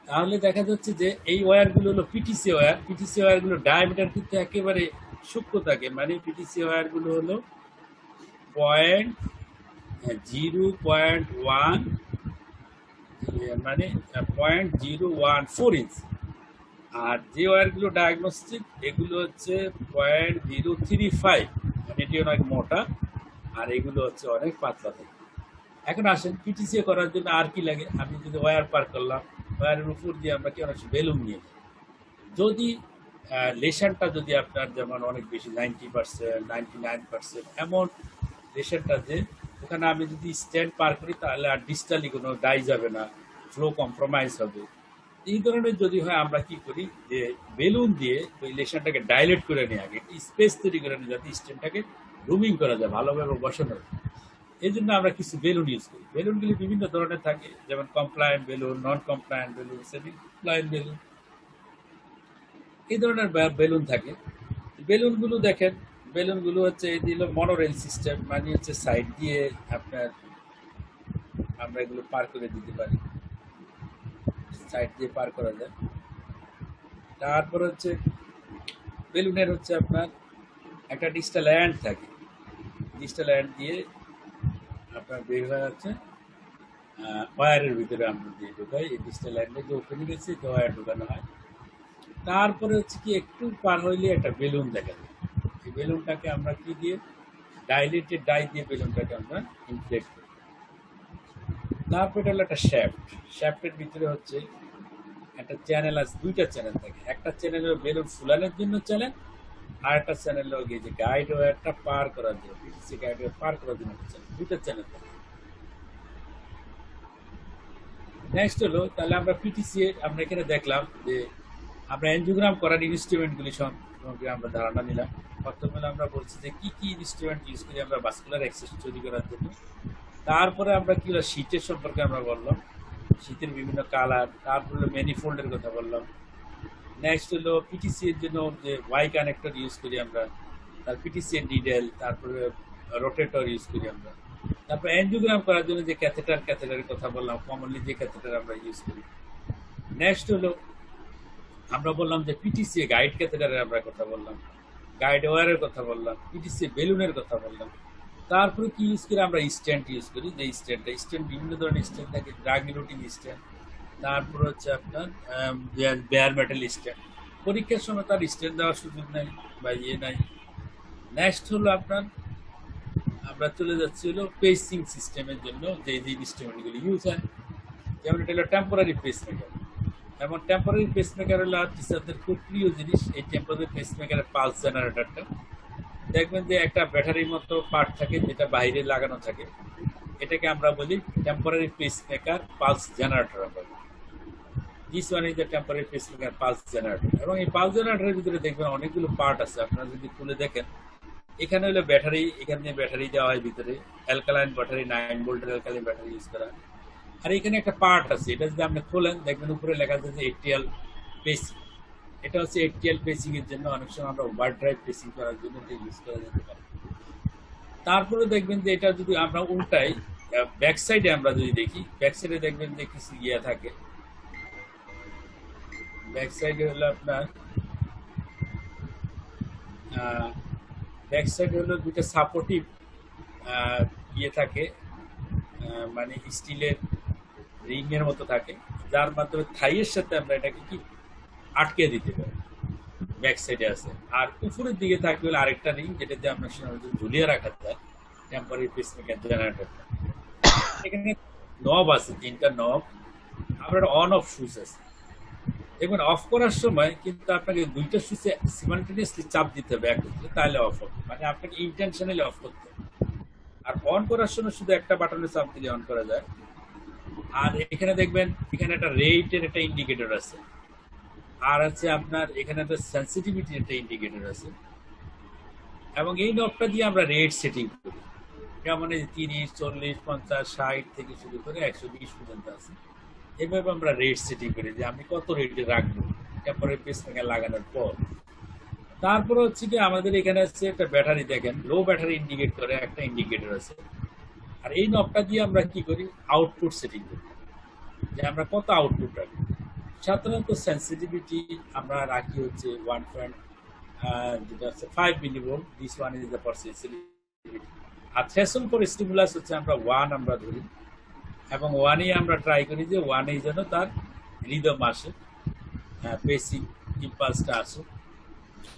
তাহলে দেখা যাচ্ছে যে এই ওয়্যারগুলো হলো পিটিসি ওয়্যার। পিটিসি ওয়্যারগুলো ডায়ামিটার কিন্তু একেবারে সূক্ষ্ম থাকে, মানে পিটিসি ওয়্যারগুলো হলো 0.1, মানে 0.014 ইঞ্চ। আর যে ওয়্যারগুলো ডায়াগনস্টিক এগুলো হচ্ছে 0.035, মানে এটি অনেক মোটা, আর এগুলো হচ্ছে অনেক পাতলা থাকে। এখন আসেন পিটিসি করার জন্য আর কি লাগে। আমি যদি ওয়্যার পার করলাম, ওয়্যারের উপর দিয়ে আমরা কি অনেক বেলুন নিয়ে যাই। যদি লেশনটা যদি আপনার যেমন অনেক বেশি 90%, 99%, এমন লেশনটা যে ওখানে আমি যদি স্ট্যান্ড পার করি তাহলে আর ডিস্টালি কোনো ডাই যাবে না, ফ্লো কম্প্রোমাইজ হবে। এই ধরনের যদি হয় আমরা কি করি যে বেলুন দিয়ে ওই লেশনটাকে ডাইলেট করে নিয়ে আগে স্পেস তৈরি করে নিই, যাতে স্ট্যান্ডটাকে রুমিং করা যায়, ভালোভাবে বসানো যায়। এই জন্য আমরা কিছু বেলুন ইউজ করি। বেলুনগুলি বিভিন্ন ধরনের থাকে, যেমন compliant balloon, non compliant balloon, semi compliant balloon, এই ধরনের বেলুন থাকে। বেলুনগুলো দেখেন, বেলুনগুলো হচ্ছে এই দিল মনোরেল সিস্টেম, মানে হচ্ছে সাইড দিয়ে আপনার আমরা এগুলো পার করে দিতে পারি, সাইড দিয়ে পার করা যায়। তারপর হচ্ছে বেলুনের হচ্ছে আপনার একটা ডিজিটাল ল্যান্ড থাকে, ডিজিটাল ল্যান্ড দিয়ে আপনার বের হয়ে যাচ্ছে ওয়্যারের ভিতরে আমরা দিয়ে ঢোকাই। এই ডিজিটাল ল্যান্ডে যে ওপেনিং আছে তো ওয়্যার ঢোকানো হয়। তারপরে হচ্ছে কি একটু পার হইলে একটা বেলুন দেখা যায়, এই বেলুনটাকে আমরা কি দিয়ে ডাইলেটেড ডাই দিয়ে বেলুনটাকে আমরা ইনফ্লেট করি। তারপরে হলো একটা শ্যাফট, শ্যাফটের ভিতরে হচ্ছে একটা চ্যানেল আছে, দুইটা চ্যানেল থাকে। একটা চ্যানেল হলো বেলুন ফুলানোর জন্য চ্যানেল, আর একটা চ্যানেল হলো গিয়ে যে গাইড ওয়্যারটা পার করার জন্য, পিটিসি গাইড ওয়্যার পার করার জন্য একটা চ্যানেল, দুইটা চ্যানেল থাকে। নেক্সট হলো তাহলে আমরা পিটিসি আমরা এখানে দেখলাম যে আমরা এনজিওগ্রাম করার ইনস্ট্রুমেন্টগুলি সম্পর্কে আমরা ধারণা নিলাম। প্রথমে আমরা বলছি যে কি কি ইনস্ট্রুমেন্ট ইউজ করি আমরা ভাস্কুলার অ্যাক্সেস তৈরি করার জন্য। তারপরে আমরা কি হলো শীটের সম্পর্কে আমরা বললাম, শীতের বিভিন্ন কালার। তারপর হলো ম্যানিফোল্ডের কথা বললাম। নেক্সট হলো পিটিসি এর জন্য যে ওয়াই কানেক্টর ইউজ করি আমরা, তার পিটিসি এর নিডেল, তারপরে রোটেটর ইউজ করি আমরা। তারপর এনজিওগ্রাম করার জন্য যে ক্যাথেটারের কথা বললাম, কমনলি যে ক্যাথেটার আমরা ইউজ করি। নেক্সট হলো আমরা বললাম যে পিটিসি গাইড ক্যাথেটারের আমরা কথা বললাম, গাইড ওয়্যারের কথা বললাম, পিটিসি বেলুনের কথা বললাম। তারপরে কি ইউজ করি আমরা স্ট্যান্ড ইউজ করি, যে স্ট্যান্ড বিভিন্ন ধরনের স্ট্যান্ড থাকে, ড্রাগ নিউটিং স্ট্যান্ড, তারপর হচ্ছে আপনার বেয়ার মেটাল স্ট্যান্ড। পরীক্ষার সময় তার স্ট্যান্ড দেওয়ার সুযোগ নাই বা ইয়ে নাই। নেক্সট হলো আপনার আমরা চলে যাচ্ছি হলো পেসিং সিস্টেমের জন্য যে যে ইনস্ট্রুমেন্টগুলি ইউজ হয়। যেমন এটা হলো টেম্পোরারি পেসমেকার। যেমন টেম্পোরারি পেসমেকার হলো টিচারদের খুব প্রিয় জিনিস। এই টেম্পোরারি পেসমেকারের পালস জেনারেটরটা দেখবেন যে একটা ব্যাটারির মতো পার্ট থাকে যেটা বাইরে লাগানো থাকে, এটাকে আমরা বলি টেম্পোরারি পেসমেকার পালস জেনারেটর। আমরা বলি this one is the temporary pacemaker pulse generator. এবং এই পালস জেনারেটরের ভিতরে দেখবেন অনেকগুলো পার্ট আছে, আপনারা যদি খুলে দেখেন এখানে হলো ব্যাটারি, এখানে ব্যাটারি দেওয়া হয় ভিতরে, অ্যালকালাইন ব্যাটারি, 9 ভোল্টের অ্যালকালাইন ব্যাটারি ইউজ করা। আর এখানে একটা পার্ট আছে, এটা যদি আপনি খোলেন দেখবেন উপরে লেখা আছে যে এটিএল পেসিং। এটা হচ্ছে এটিএল পেসিং এর জন্য, অনেক সময় আমরা ওভার ড্রাইভ পেসিং করার জন্য এটা ইউজ করা যেতে পারে। তারপরে দেখবেন যে এটা যদি আমরা উল্টাই, ব্যাক সাইডে আমরা যদি দেখি, ব্যাক সাইডে দেখবেন যে কিছু ইয়ে থাকে। ব্যাক সাইডে হলো আপনার ব্যাক সাইডে হলো দুইটা সাপোর্টিভ ইয়ে থাকে, মানে স্টিলের রিং এর মতো থাকে, যার মাধ্যমে থাইয়ের সাথে আমরা এটাকে কি আটকে দিতে পারি। ব্যাক সাইডে আছে। আর উপরের দিকে থাকবে হলো আরেকটা রিং, যেটা দিয়ে আমরা ঝুলিয়ে রাখা যায় টেম্পোরারি পেসমেকার জেনারেটরটা। এখানে নব আছে, 3টা নব। আপনার অন অফ সুইচ আছে। দেখবেন অফ করার সময় কিন্তু আপনাকে 2টা সুইচে সিমালটেনিয়াসলি চাপ দিতে হবে একত্রে, তাহলে অফ হবে, মানে আপনাকে ইন্টেনশনালি অফ করতে হবে। আর অন করার সময় শুধু একটা বাটনে চাপ দিলে অন করা যায়। আর এখানে দেখবেন এখানে একটা রেটের একটা ইন্ডিকেটর আছে, আর আছে আপনার এখানে একটা সেন্সিটিভিটির একটা ইন্ডিকেটর আছে। এবং এই নবটা দিয়ে আমরা রেট সেটিং করি, যেমন 30, 40, 50, 60 থেকে শুরু করে 120 পর্যন্ত আছে। এভাবে আমরা রেট সেটিং করি যে আমি কত রেটে রাখবো টেম্পোরারি পেসমেকার লাগানোর পর। তারপরে হচ্ছে কি আমাদের এখানে হচ্ছে একটা ব্যাটারি, দেখেন লো ব্যাটারি ইন্ডিকেট করে একটা ইন্ডিকেটর আছে। আর এই নবটা দিয়ে আমরা কি করি, আউটপুট সেটিং করি, যে আমরা কত আউটপুট রাখি। সাধারণত সেন্সিটিভিটি আমরা রাখি হচ্ছে 1.5 millivolt, this one is the for sensitivity. আর থ্রেশহোল্ড ফর স্টিমুলাস হচ্ছে আমরা 1 আমরা ধরি, এবং 1-ই আমরা ট্রাই করি যে 1-এই যেন তার রিদম আসে, বেসিক ইম্পালসটা আসে।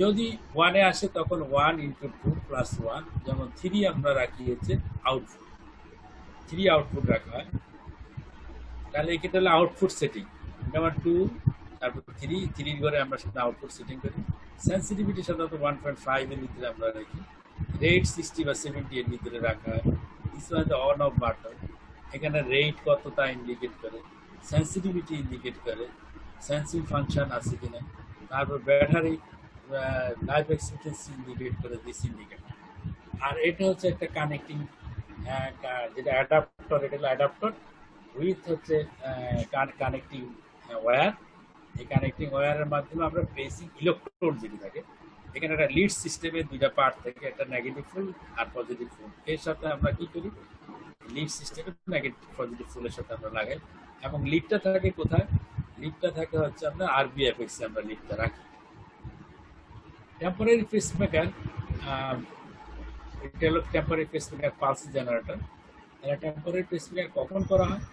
যদি 1-এ আসে তখন 1 × 2 + 1, যেমন 3 আমরা রাখি হচ্ছে আউটপুট, 3 আউটপুট রাখা হয়। তাহলে এটা হলো আউটপুট সেটিং, যেমন 2 তারপর 3 ঘরে আমরা সেটা আউটপুট সেটিং করি। সেন্সিটিভিটি সাধারণত 1.5 এর ভিতরে আমরা রাখি। রেট 60 বা 70 এর ভিতরে রাখা হয়। This one the on of button. এখানে রেট কত তা ইন্ডিকেট করে, সেন্সিটিভিটি ইন্ডিকেট করে, সেন্সিং ফাংশন আছে কিনা। তারপর ব্যাটারি লাইফ এক্সপেক্টেন্সি ইন্ডিকেট করে, দিস ইন্ডিকেট। আর এটা হচ্ছে একটা কানেক্টিং, যেটা অ্যাডাপ্টার, এটা হলো অ্যাডাপ্টার উইথ হচ্ছে কানেক্টিং ওয়্যার। এই কানেক্টিং ওয়্যারের মাধ্যমে আমরা বেসিক ইলেকট্রোড যেটি থাকে, এখানে একটা লিড সিস্টেমের 2টা পার্ট থাকে, একটা নেগেটিভ ফুল আর পজিটিভ ফুল। এর সাথে আমরা কি করি, লিড সিস্টেমের নেগেটিভ পজিটিভ ফুলের সাথে আমরা লাগাই। এবং লিডটা থাকে কোথায়, লিডটা থাকে হচ্ছে আপনার RBFX এ আমরা লিডটা রাখি। টেম্পোরারি পেসমেকার, এটা হলো টেম্পোরারি পেসমেকার পালস জেনারেটর। এটা টেম্পোরারি পেসমেকার কখন করা হয়,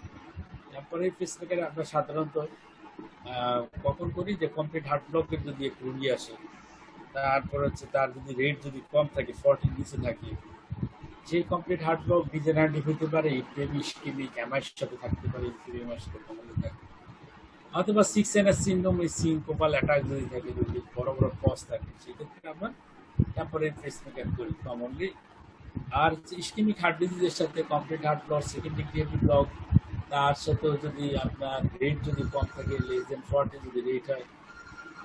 টেম্পোরারি পেসমেকার আমরা সাধারণত কখন করি, যে কমপ্লিট হার্ট ব্লকের যদি একটু রুগী আসে, তারপর হচ্ছে তার যদি রেট যদি কম থাকে, 40 নিচে থাকে, সেই কমপ্লিট হার্ট ব্লক ডিজেনারেটিভ হতে পারে, ইসকেমিক অ্যামাইর সাথে থাকতে পারে, ইনফিউরিয়ামের সাথে কমনলি থাকে, অথবা 6NS সিনড্রোম, সিনকোপাল অ্যাটাক যদি থাকে, যদি বড় বড় পজ থাকে, সেক্ষেত্রে আমরা টেম্পোরারি পেসমেকার করি কমনলি। আর ইসকেমিক হার্ট ডিজিজের সাথে complete heart block, secondary creative block, তার সাথেও যদি আপনার রেট যদি কম থাকে, লেস দেন 40 যদি রেট হয়,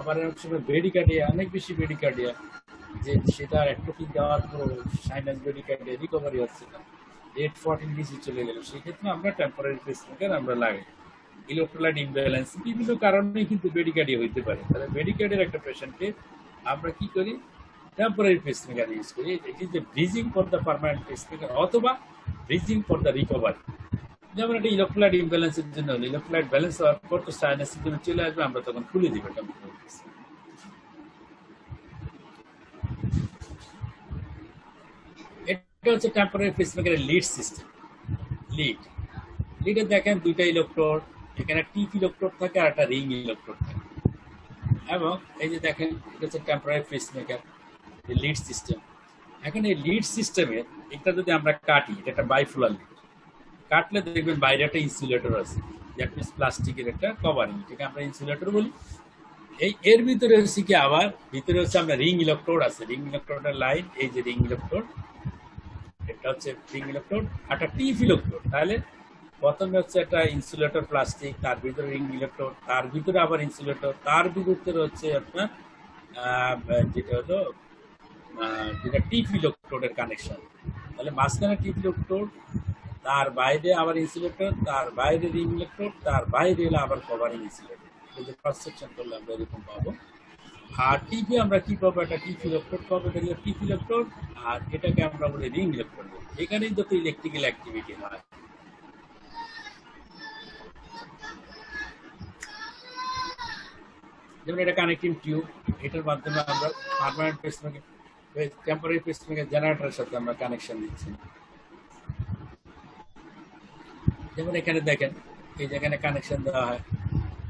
আবার অনেক সময় বেডিকার্ডিয়া, অনেক বেশি বেডিকার্ডিয়া, যে সেটা অ্যাট্রোফি দেওয়ার পর সাইনাস বেডিকার্ডিয়া রিকভারি হচ্ছে না, রেট 40 নিচে চলে গেল, সেক্ষেত্রে আমরা টেম্পোরারি পেসমেকার আমরা লাগাই। ইলেকট্রোলাইট ইমব্যালেন্স বিভিন্ন কারণেই কিন্তু বেডিকার্ডিয়া হইতে পারে, তাহলে বেডিকার্ডিয়ার একটা পেশেন্টকে আমরা কি করি, টেম্পোরারি পেসমেকার ইউজ করি। It is the bridging for the permanent pacemaker, অথবা ব্রিজিং ফর দ্য রিকভারি। যেমন একটা ইলেকট্রোলাইট ইমব্যালেন্সের জন্য হলো, ইলেকট্রোলাইট ব্যালেন্স হওয়ার পর তো সাইনাসের জন্য চলে আসবে, আমরা তখন খুলে দিব টেম্পোরারি পেসমেকার। এটা হচ্ছে টেম্পোরারি পেসমেকারের লিড সিস্টেম। লিডে দেখেন 2টা ইলেকট্রোড, এখানে টিপ ইলেকট্রোড থাকে আর একটা রিং ইলেকট্রোড থাকে। এবং এই যে দেখেন এটা হচ্ছে টেম্পোরারি পেসমেকার লিড সিস্টেম। এখন এই লিড সিস্টেমের এটা যদি আমরা কাটি, এটা একটা বাইফোলার লিড, কাটলে দেখবেন বাইরে একটা ইনসুলেটর আছে, দ্যাট মিনস প্লাস্টিকের একটা কভারিং, এটাকে আমরা ইনসুলেটর বলি। এর ভিতরে হচ্ছে কি, আবার ভিতরে হচ্ছে আমরা রিং ইলেকট্রোড আছে, রিং ইলেকট্রোডের লাইন, এই যে রিং ইলেকট্রোড, এটা হচ্ছে রিং ইলেকট্রোড, একটা টিপ ইলেকট্রোড। তাহলে প্রথমে হচ্ছে একটা ইনসুলেটর প্লাস্টিক, তার ভিতরে রিং ইলেকট্রোড, তার ভিতরে আবার ইনসুলেটর, তার ভিতরে হচ্ছে আপনার যেটা হলো যেটা টিপ ইলেকট্রোডের কানেকশন, তাহলে মাঝখানে টিপ ইলেকট্রোড, তার বাইরে আবার ইনসুলেটর, তার বাইরে রিং ইলেকট্রোড, তার বাইরে হলো আবার কভারিং ইনসুলেটর। এই যে ক্রস সেকশন করলে আমরা এরকম পাবো। আর টিপে আমরা কি পাবো, একটা টিপ ইলেকট্রোড পাবো, এটা হলো টিপ ইলেকট্রোড, আর এটাকে আমরা বলি রিং ইলেকট্রোড। এখানেই যত ইলেকট্রিক্যাল অ্যাক্টিভিটি হয়। যেমন এটা কানেক্টিং টিউব, এটার মাধ্যমে আমরা পার্মানেন্ট পেসমেকার, টেম্পোরারি পেসমেকার জেনারেটরের সাথে আমরা কানেকশন দিচ্ছি। যেমন এখানে দেখেন, এই যেখানে কানেকশন দেওয়া হয়,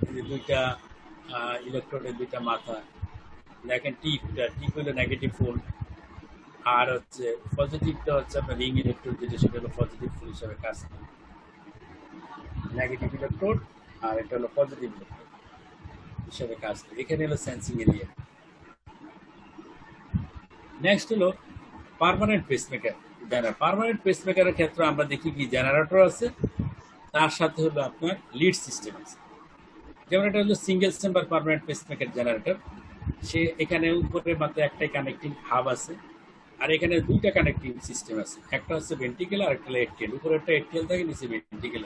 এই যে দুইটা ইলেকট্রোডের দুইটা মাথা, দেখেন টিপটা, টিপ হলো নেগেটিভ ফুল, আর হচ্ছে পজিটিভটা হচ্ছে আপনার রিং ইলেকট্রোড, যেটা সেটা হলো পজিটিভ ফুল হিসাবে কাজ করে। নেগেটিভ ইলেকট্রোড আর এটা হলো পজিটিভ ইলেকট্রোড হিসাবে কাজ করে। এখানে হলো সেন্সিং এরিয়া। নেক্সট হলো পার্মানেন্ট পেসমেকার জেনারেটর। পার্মানেন্ট পেসমেকারের ক্ষেত্রে আমরা দেখি কি জেনারেটর আছে, তার সাথে হলো আপনার লিড সিস্টেম আছে। যেমন এটা হলো single chamber permanent pacemaker generator, সে এখানে উপরে মাত্র একটাই কানেক্টিং হাব আছে, আর এখানে দুইটা কানেক্টিং সিস্টেম আছে, একটা হচ্ছে ভেন্টিকেল আর একটা এটিএল। উপরে একটা এটিএল থাকে, নিচে ভেন্টিকেল।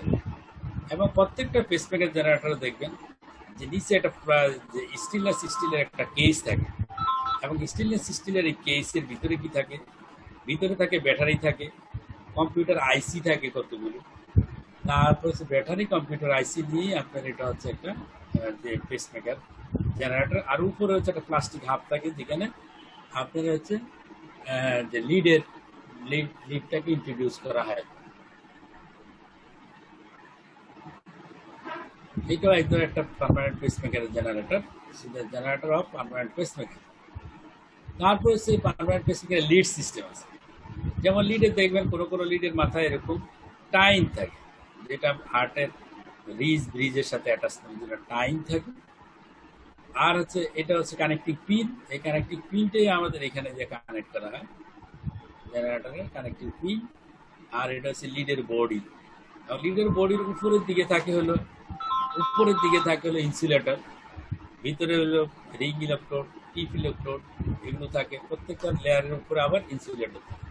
এবং প্রত্যেকটা পেসমেকার জেনারেটরে দেখবেন যে নিচে একটা যে স্টেনলেস স্টিলের একটা কেস থাকে, এবং স্টেনলেস স্টিলের এই কেসের ভিতরে কি থাকে, ভিতরে থাকে ব্যাটারি থাকে, কম্পিউটার আইসি থাকে কতগুলো, তারপর হচ্ছে ব্যাটারি কম্পিউটার আইসি নিয়ে আপনার এটা হচ্ছে একটা যে পেসমেকার জেনারেটর। আর উপরে হচ্ছে একটা প্লাস্টিক হাব থাকে, যেখানে আপনার হচ্ছে যে লিডটাকে ইন্ট্রোডিউস করা হয়। এটাও একদম একটা পার্মানেন্ট পেসমেকারের generator, generator of permanent pacemaker. তারপর হচ্ছে পার্মানেন্ট পেসমেকারের লিড সিস্টেম আছে। যেমন লিডে দেখবেন কোনো কোনো লিডের মাথায় এরকম টাইম থাকে, যেটা হার্টের ব্রিজের সাথে অ্যাটাচ করে, যেটা টাইম থাকে। আর হচ্ছে এটা হচ্ছে কানেক্টিং পিন, এই কানেক্টিং পিনটাই আমাদের এখানে যে কানেক্ট করা হয় জেনারেটরের কানেক্টিং পিন। আর এটা হচ্ছে লিডের বডি, লিডের বডির উপরের দিকে থাকে হলো ইনসুলেটর, ভিতরে হলো রিং ইলেকট্রোড, টিপ ইলেকট্রোড, এগুলো থাকে। প্রত্যেকটা লেয়ারের উপরে আবার ইনসুলেটর থাকে।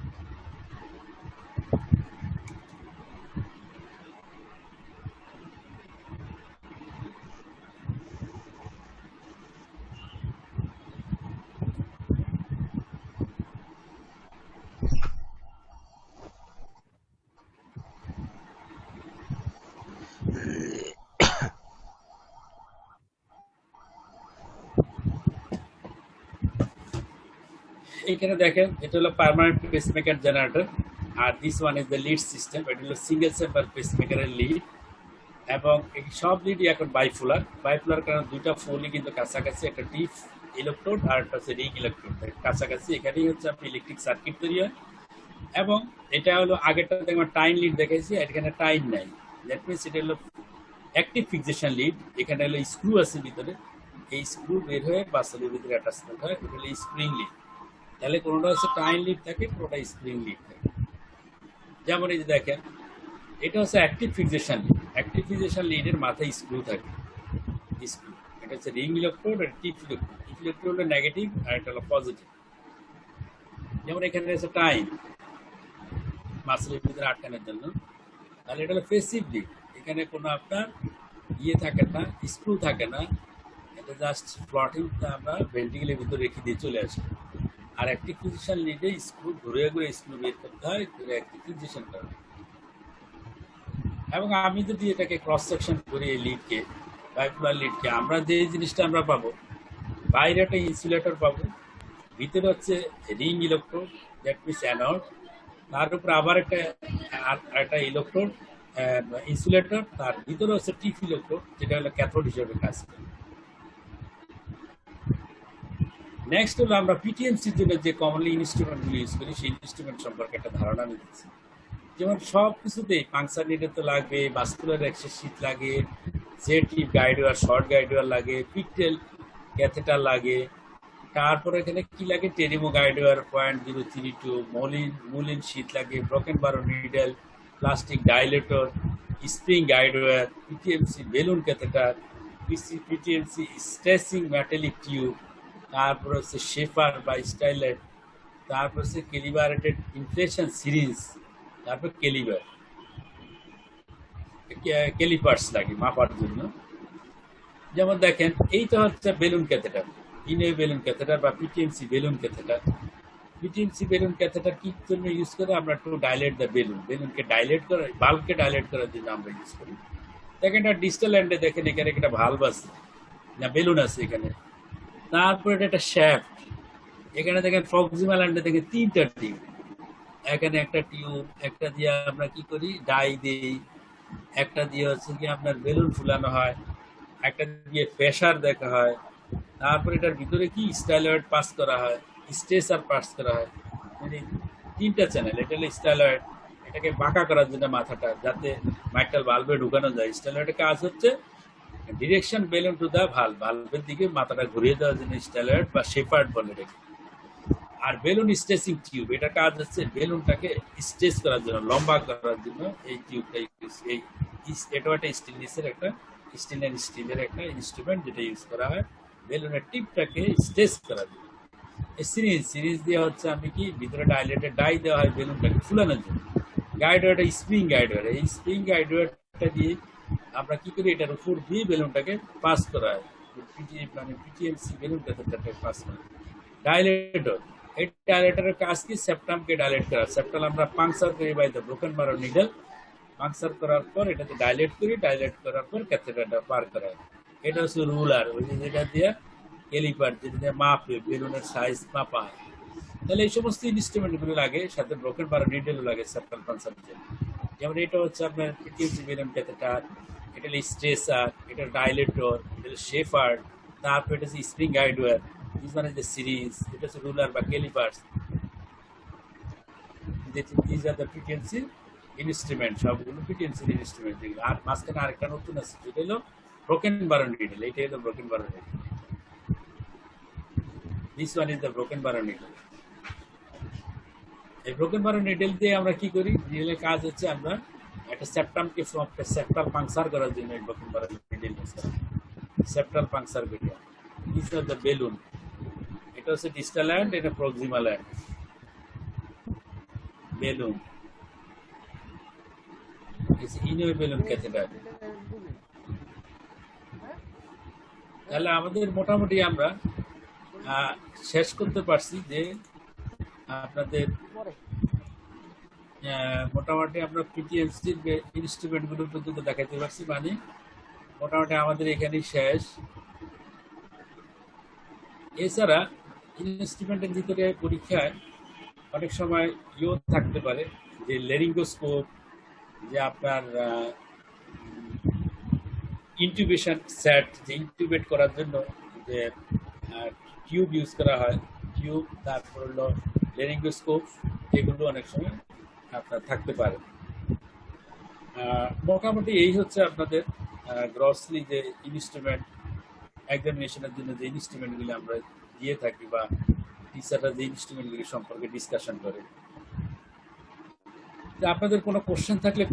এখানে দেখেন এটা হলো পার্মানেন্ট পেসমেকার জেনারেটর, আর this one is the lead system. এটা হলো সিঙ্গেল চেম্বার পেসমেকারের লিড, এবং এই সব লিডই এখন বাইফুলার কারণ দুইটা ফুলই কিন্তু কাছাকাছি, একটা ডিপ ইলেকট্রোড আর একটা হচ্ছে রিং ইলেকট্রোড কাছাকাছি। এখানেই হচ্ছে আপনি ইলেকট্রিক সার্কিট তৈরি হয়। এবং এটা হলো আগেরটা দেখবেন টাইম লিড দেখেছি, এখানে টাইম নাই, দ্যাট মিনস এটা হলো অ্যাক্টিভ ফিক্সেশন লিড। এখানে হলো স্ক্রু আছে ভিতরে, এই স্ক্রু বের হয়ে বাসেলের ভিতরে অ্যাটাচমেন্ট হয়, এটা হলো স্প্রিং লিড। তাহলে কোনোটা হচ্ছে টাইম লিড থাকে, কোনোটা স্প্রিং লিড থাকে। যেমন এই যে দেখেন, এটা হচ্ছে active fixation lead. Active fixation লিডের মাথায় স্ক্রু থাকে, স্ক্রু। এটা হচ্ছে রিং ইলেকট্রোড আর টিপ ইলেকট্রোড। টিপ ইলেকট্রোড হলো নেগেটিভ আর এটা হলো পজিটিভ। যেমন এখানে আছে টাইম মাসেলের ভিতরে আটকানোর জন্য, তাহলে এটা হলো প্যাসিভ লিড। এখানে কোনো আপনার ইয়ে থাকে না, স্ক্রু থাকে না, এটা জাস্ট ফ্লটিংটা আমরা ভেন্টিকেলের ভিতরে রেখে দিয়ে চলে আসি। আর অ্যাক্টিভ ফিক্সেশন লিডে স্ক্রু ঘুরে ঘুরে স্ক্রু বের করতে হয়, অ্যাক্টিভ ফিক্সেশন করা। এবং আমি যদি এটাকে ক্রস সেকশন করি এই লিডকে, বাইপোলার লিডকে, আমরা যে জিনিসটা আমরা পাবো, বাইরে একটা ইনসুলেটর পাবো, ভিতরে হচ্ছে ring electrode, that means anode, তার উপরে আবার একটা ইলেকট্রোড ইনসুলেটর, তার ভিতরে হচ্ছে টিপ ইলেকট্রোড, যেটা হলো ক্যাথোড হিসেবে কাজ করে। নেক্সট হলো আমরা পিটিএমসির জন্য যে কমনলি ইনস্ট্রুমেন্টগুলো ইউজ করি, সেই ইনস্ট্রুমেন্ট সম্পর্কে একটা ধারণা আমি দিচ্ছি। যেমন সব কিছুতেই পাংচার নিডেল তো লাগবে, ভাস্কুলার অ্যাক্সেস শীট লাগে, জেটিভ guide wire, short guide wire লাগে, পিকটেল ক্যাথেটার লাগে, তারপরে এখানে কি লাগে, Terumo guide wire 0.032, Mullin sheath লাগে, Brockenbrough needle, plastic dilator, spring guide wire, PTMC balloon catheter, PTMC stretching metallic tube, তারপরে হচ্ছে শেফার বা স্টাইলেট, তারপর হচ্ছে ক্যালিবারেটেড ইনফ্লেশন সিরিজ, তারপর ক্যালিপার্স লাগে মাপার জন্য। যেমন দেখেন এইটা হচ্ছে balloon catheter, Inoue balloon catheter বা PTMC balloon catheter. PTMC balloon catheter কি জন্য ইউজ করে? আমরা একটু ডাইলেট দ্য বেলুন, বেলুনকে ডাইলেট করা, বাল্বকে ডাইলেট করার জন্য আমরা ইউজ করি। দেখেন এটা ডিজিটাল এন্ডে দেখেন এখানে একটা ভাল্ব আছে, না বেলুন আছে এখানে। তারপর এটা একটা শ্যাফট, এখানে দেখেন প্রক্সিমাল এন্ডে দেখেন 3টা টিউব, এখানে একটা টিউব, একটা দিয়ে আমরা কি করি ডাই দিই, একটা দিয়ে হচ্ছে কি আপনার বেলুন ফুলানো হয়, একটা দিয়ে প্রেসার দেখা হয়, তারপর এটার ভিতরে কি স্টাইলয়েড পাস করা হয়, স্ট্রেসার পাস করা হয়। মানে 3টা চ্যানেল। এটা হলো স্টাইলয়েড, এটাকে বাঁকা করার জন্য মাথাটা, যাতে মাইটাল বাল্বে ঢুকানো যায়। স্টাইলয়েডের কাজ হচ্ছে direction balloon to the valve, ভাল্বের দিকে মাথাটা ঘুরিয়ে দেওয়ার জন্য স্টাইলয়েড বা শেপার্ড বলে রেখে। আর বেলুন স্ট্রেসিং টিউব, এটা কাজ হচ্ছে বেলুনটাকে স্ট্রেস করার জন্য, লম্বা করার জন্য এই টিউবটা এই এটাও একটা স্টিলের একটা ইনস্ট্রুমেন্ট যেটা ইউজ করা হয় বেলুনের টিপটাকে স্ট্রেস করার জন্য। এই সিরিজ দিয়ে হচ্ছে আমি কি ভিতরে ডাইলেটেড ডাই দেওয়া হয় বেলুনটাকে ফুলানোর জন্য। Guide wire, spring guide wire, এই স্প্রিং গাইড ওয়ারটা দিয়ে আমরা কি করি এটার উপর দিয়ে বেলুনটাকে পাস করা হয়, মানে পিটিএমসি বেলুন ক্যাথেটারটাকে পাস করা হয়। ডাইলেটর, এই ডাইলেটরের কাজ কি সেপ্টামকে ডাইলেট করা। সেপ্টাম আমরা পাংচার করি বাই দ্য ব্রোকেন বারো নিডল, পাংচার করার পর এটাতে ডাইলেট করি, ডাইলেট করার পর ক্যাথেটারটা পার করা হয়। এটা হচ্ছে রুলার, ওই যেটা দিয়ে ক্যালিপার, যেটা দিয়ে মাপে বেলুনের সাইজ মাপা হয়। তাহলে এই সমস্ত ইনস্ট্রুমেন্টগুলো লাগে, সাথে ব্রোকেন বারো নিডলও লাগে সেপ্টাম পাংচারের জন্য। যেমন এটা হচ্ছে আপনার পিটিএমসি বেলুন ক্যাথেটার, এটা হলো স্ট্রেসার, এটা ডাইলেটর, এটা হলো শেফার্ড, তারপর এটা হচ্ছে spring guidewire, this one is the series, এটা হচ্ছে রুলার বা callipers. This are the PTMC instrument, সবগুলো পিটিএমসির ইনস্ট্রুমেন্ট যেগুলো। আর মাঝখানে আরেকটা নতুন আছে যেটা হলো ব্রোকেন বারো নিডল, এটা হলো ব্রোকেন বারো needle. This one is the broken বারো নিডল। এই ব্রোকেন বারো নিডল দিয়ে আমরা কি করি? নিডলের কাজ হচ্ছে আমরা একটা সেপ্টামকে সেপ্টাল পাংচার করার জন্য এই ব্রোকেন বারো নিডল ইউজ করা, সেপ্টাল পাংচার করি। দিস আর দ্য বেলুন, এটা হচ্ছে ডিস্টাল এন্ড, এটা proximal end balloon, Inoue balloon catheter. তাহলে আমাদের মোটামুটি আমরা শেষ করতে পারছি যে আপনাদের মোটামুটি আমরা পিটিএমসির ইনস্ট্রুমেন্টগুলো পর্যন্ত দেখাতে পারছি। মানে মোটামুটি আমাদের এখানেই শেষ। এছাড়া ইনস্ট্রুমেন্টের ভিতরে পরীক্ষায় অনেক সময় ইও থাকতে পারে, যে লেরিঙ্গোস্কোপ, যে আপনার ইনটিউবেশন সেট, যে ইনটিউবেট করার জন্য যে টিউব ইউজ করা হয়, টিউব, তারপর হলো লেরিঙ্গোস্কোপ, এগুলো অনেক সময় আপনার থাকতে পারে। মোটামুটি এই হচ্ছে আপনাদের গ্রসলি যে ইনস্ট্রুমেন্ট, এক্সামিনেশনের জন্য যে ইনস্ট্রুমেন্টগুলি আমরা দিয়ে থাকি, বা টিচাররা যে ইনস্ট্রুমেন্টগুলি সম্পর্কে ডিসকাশন করে। আপনাদের কোনো কোশ্চেন থাকলে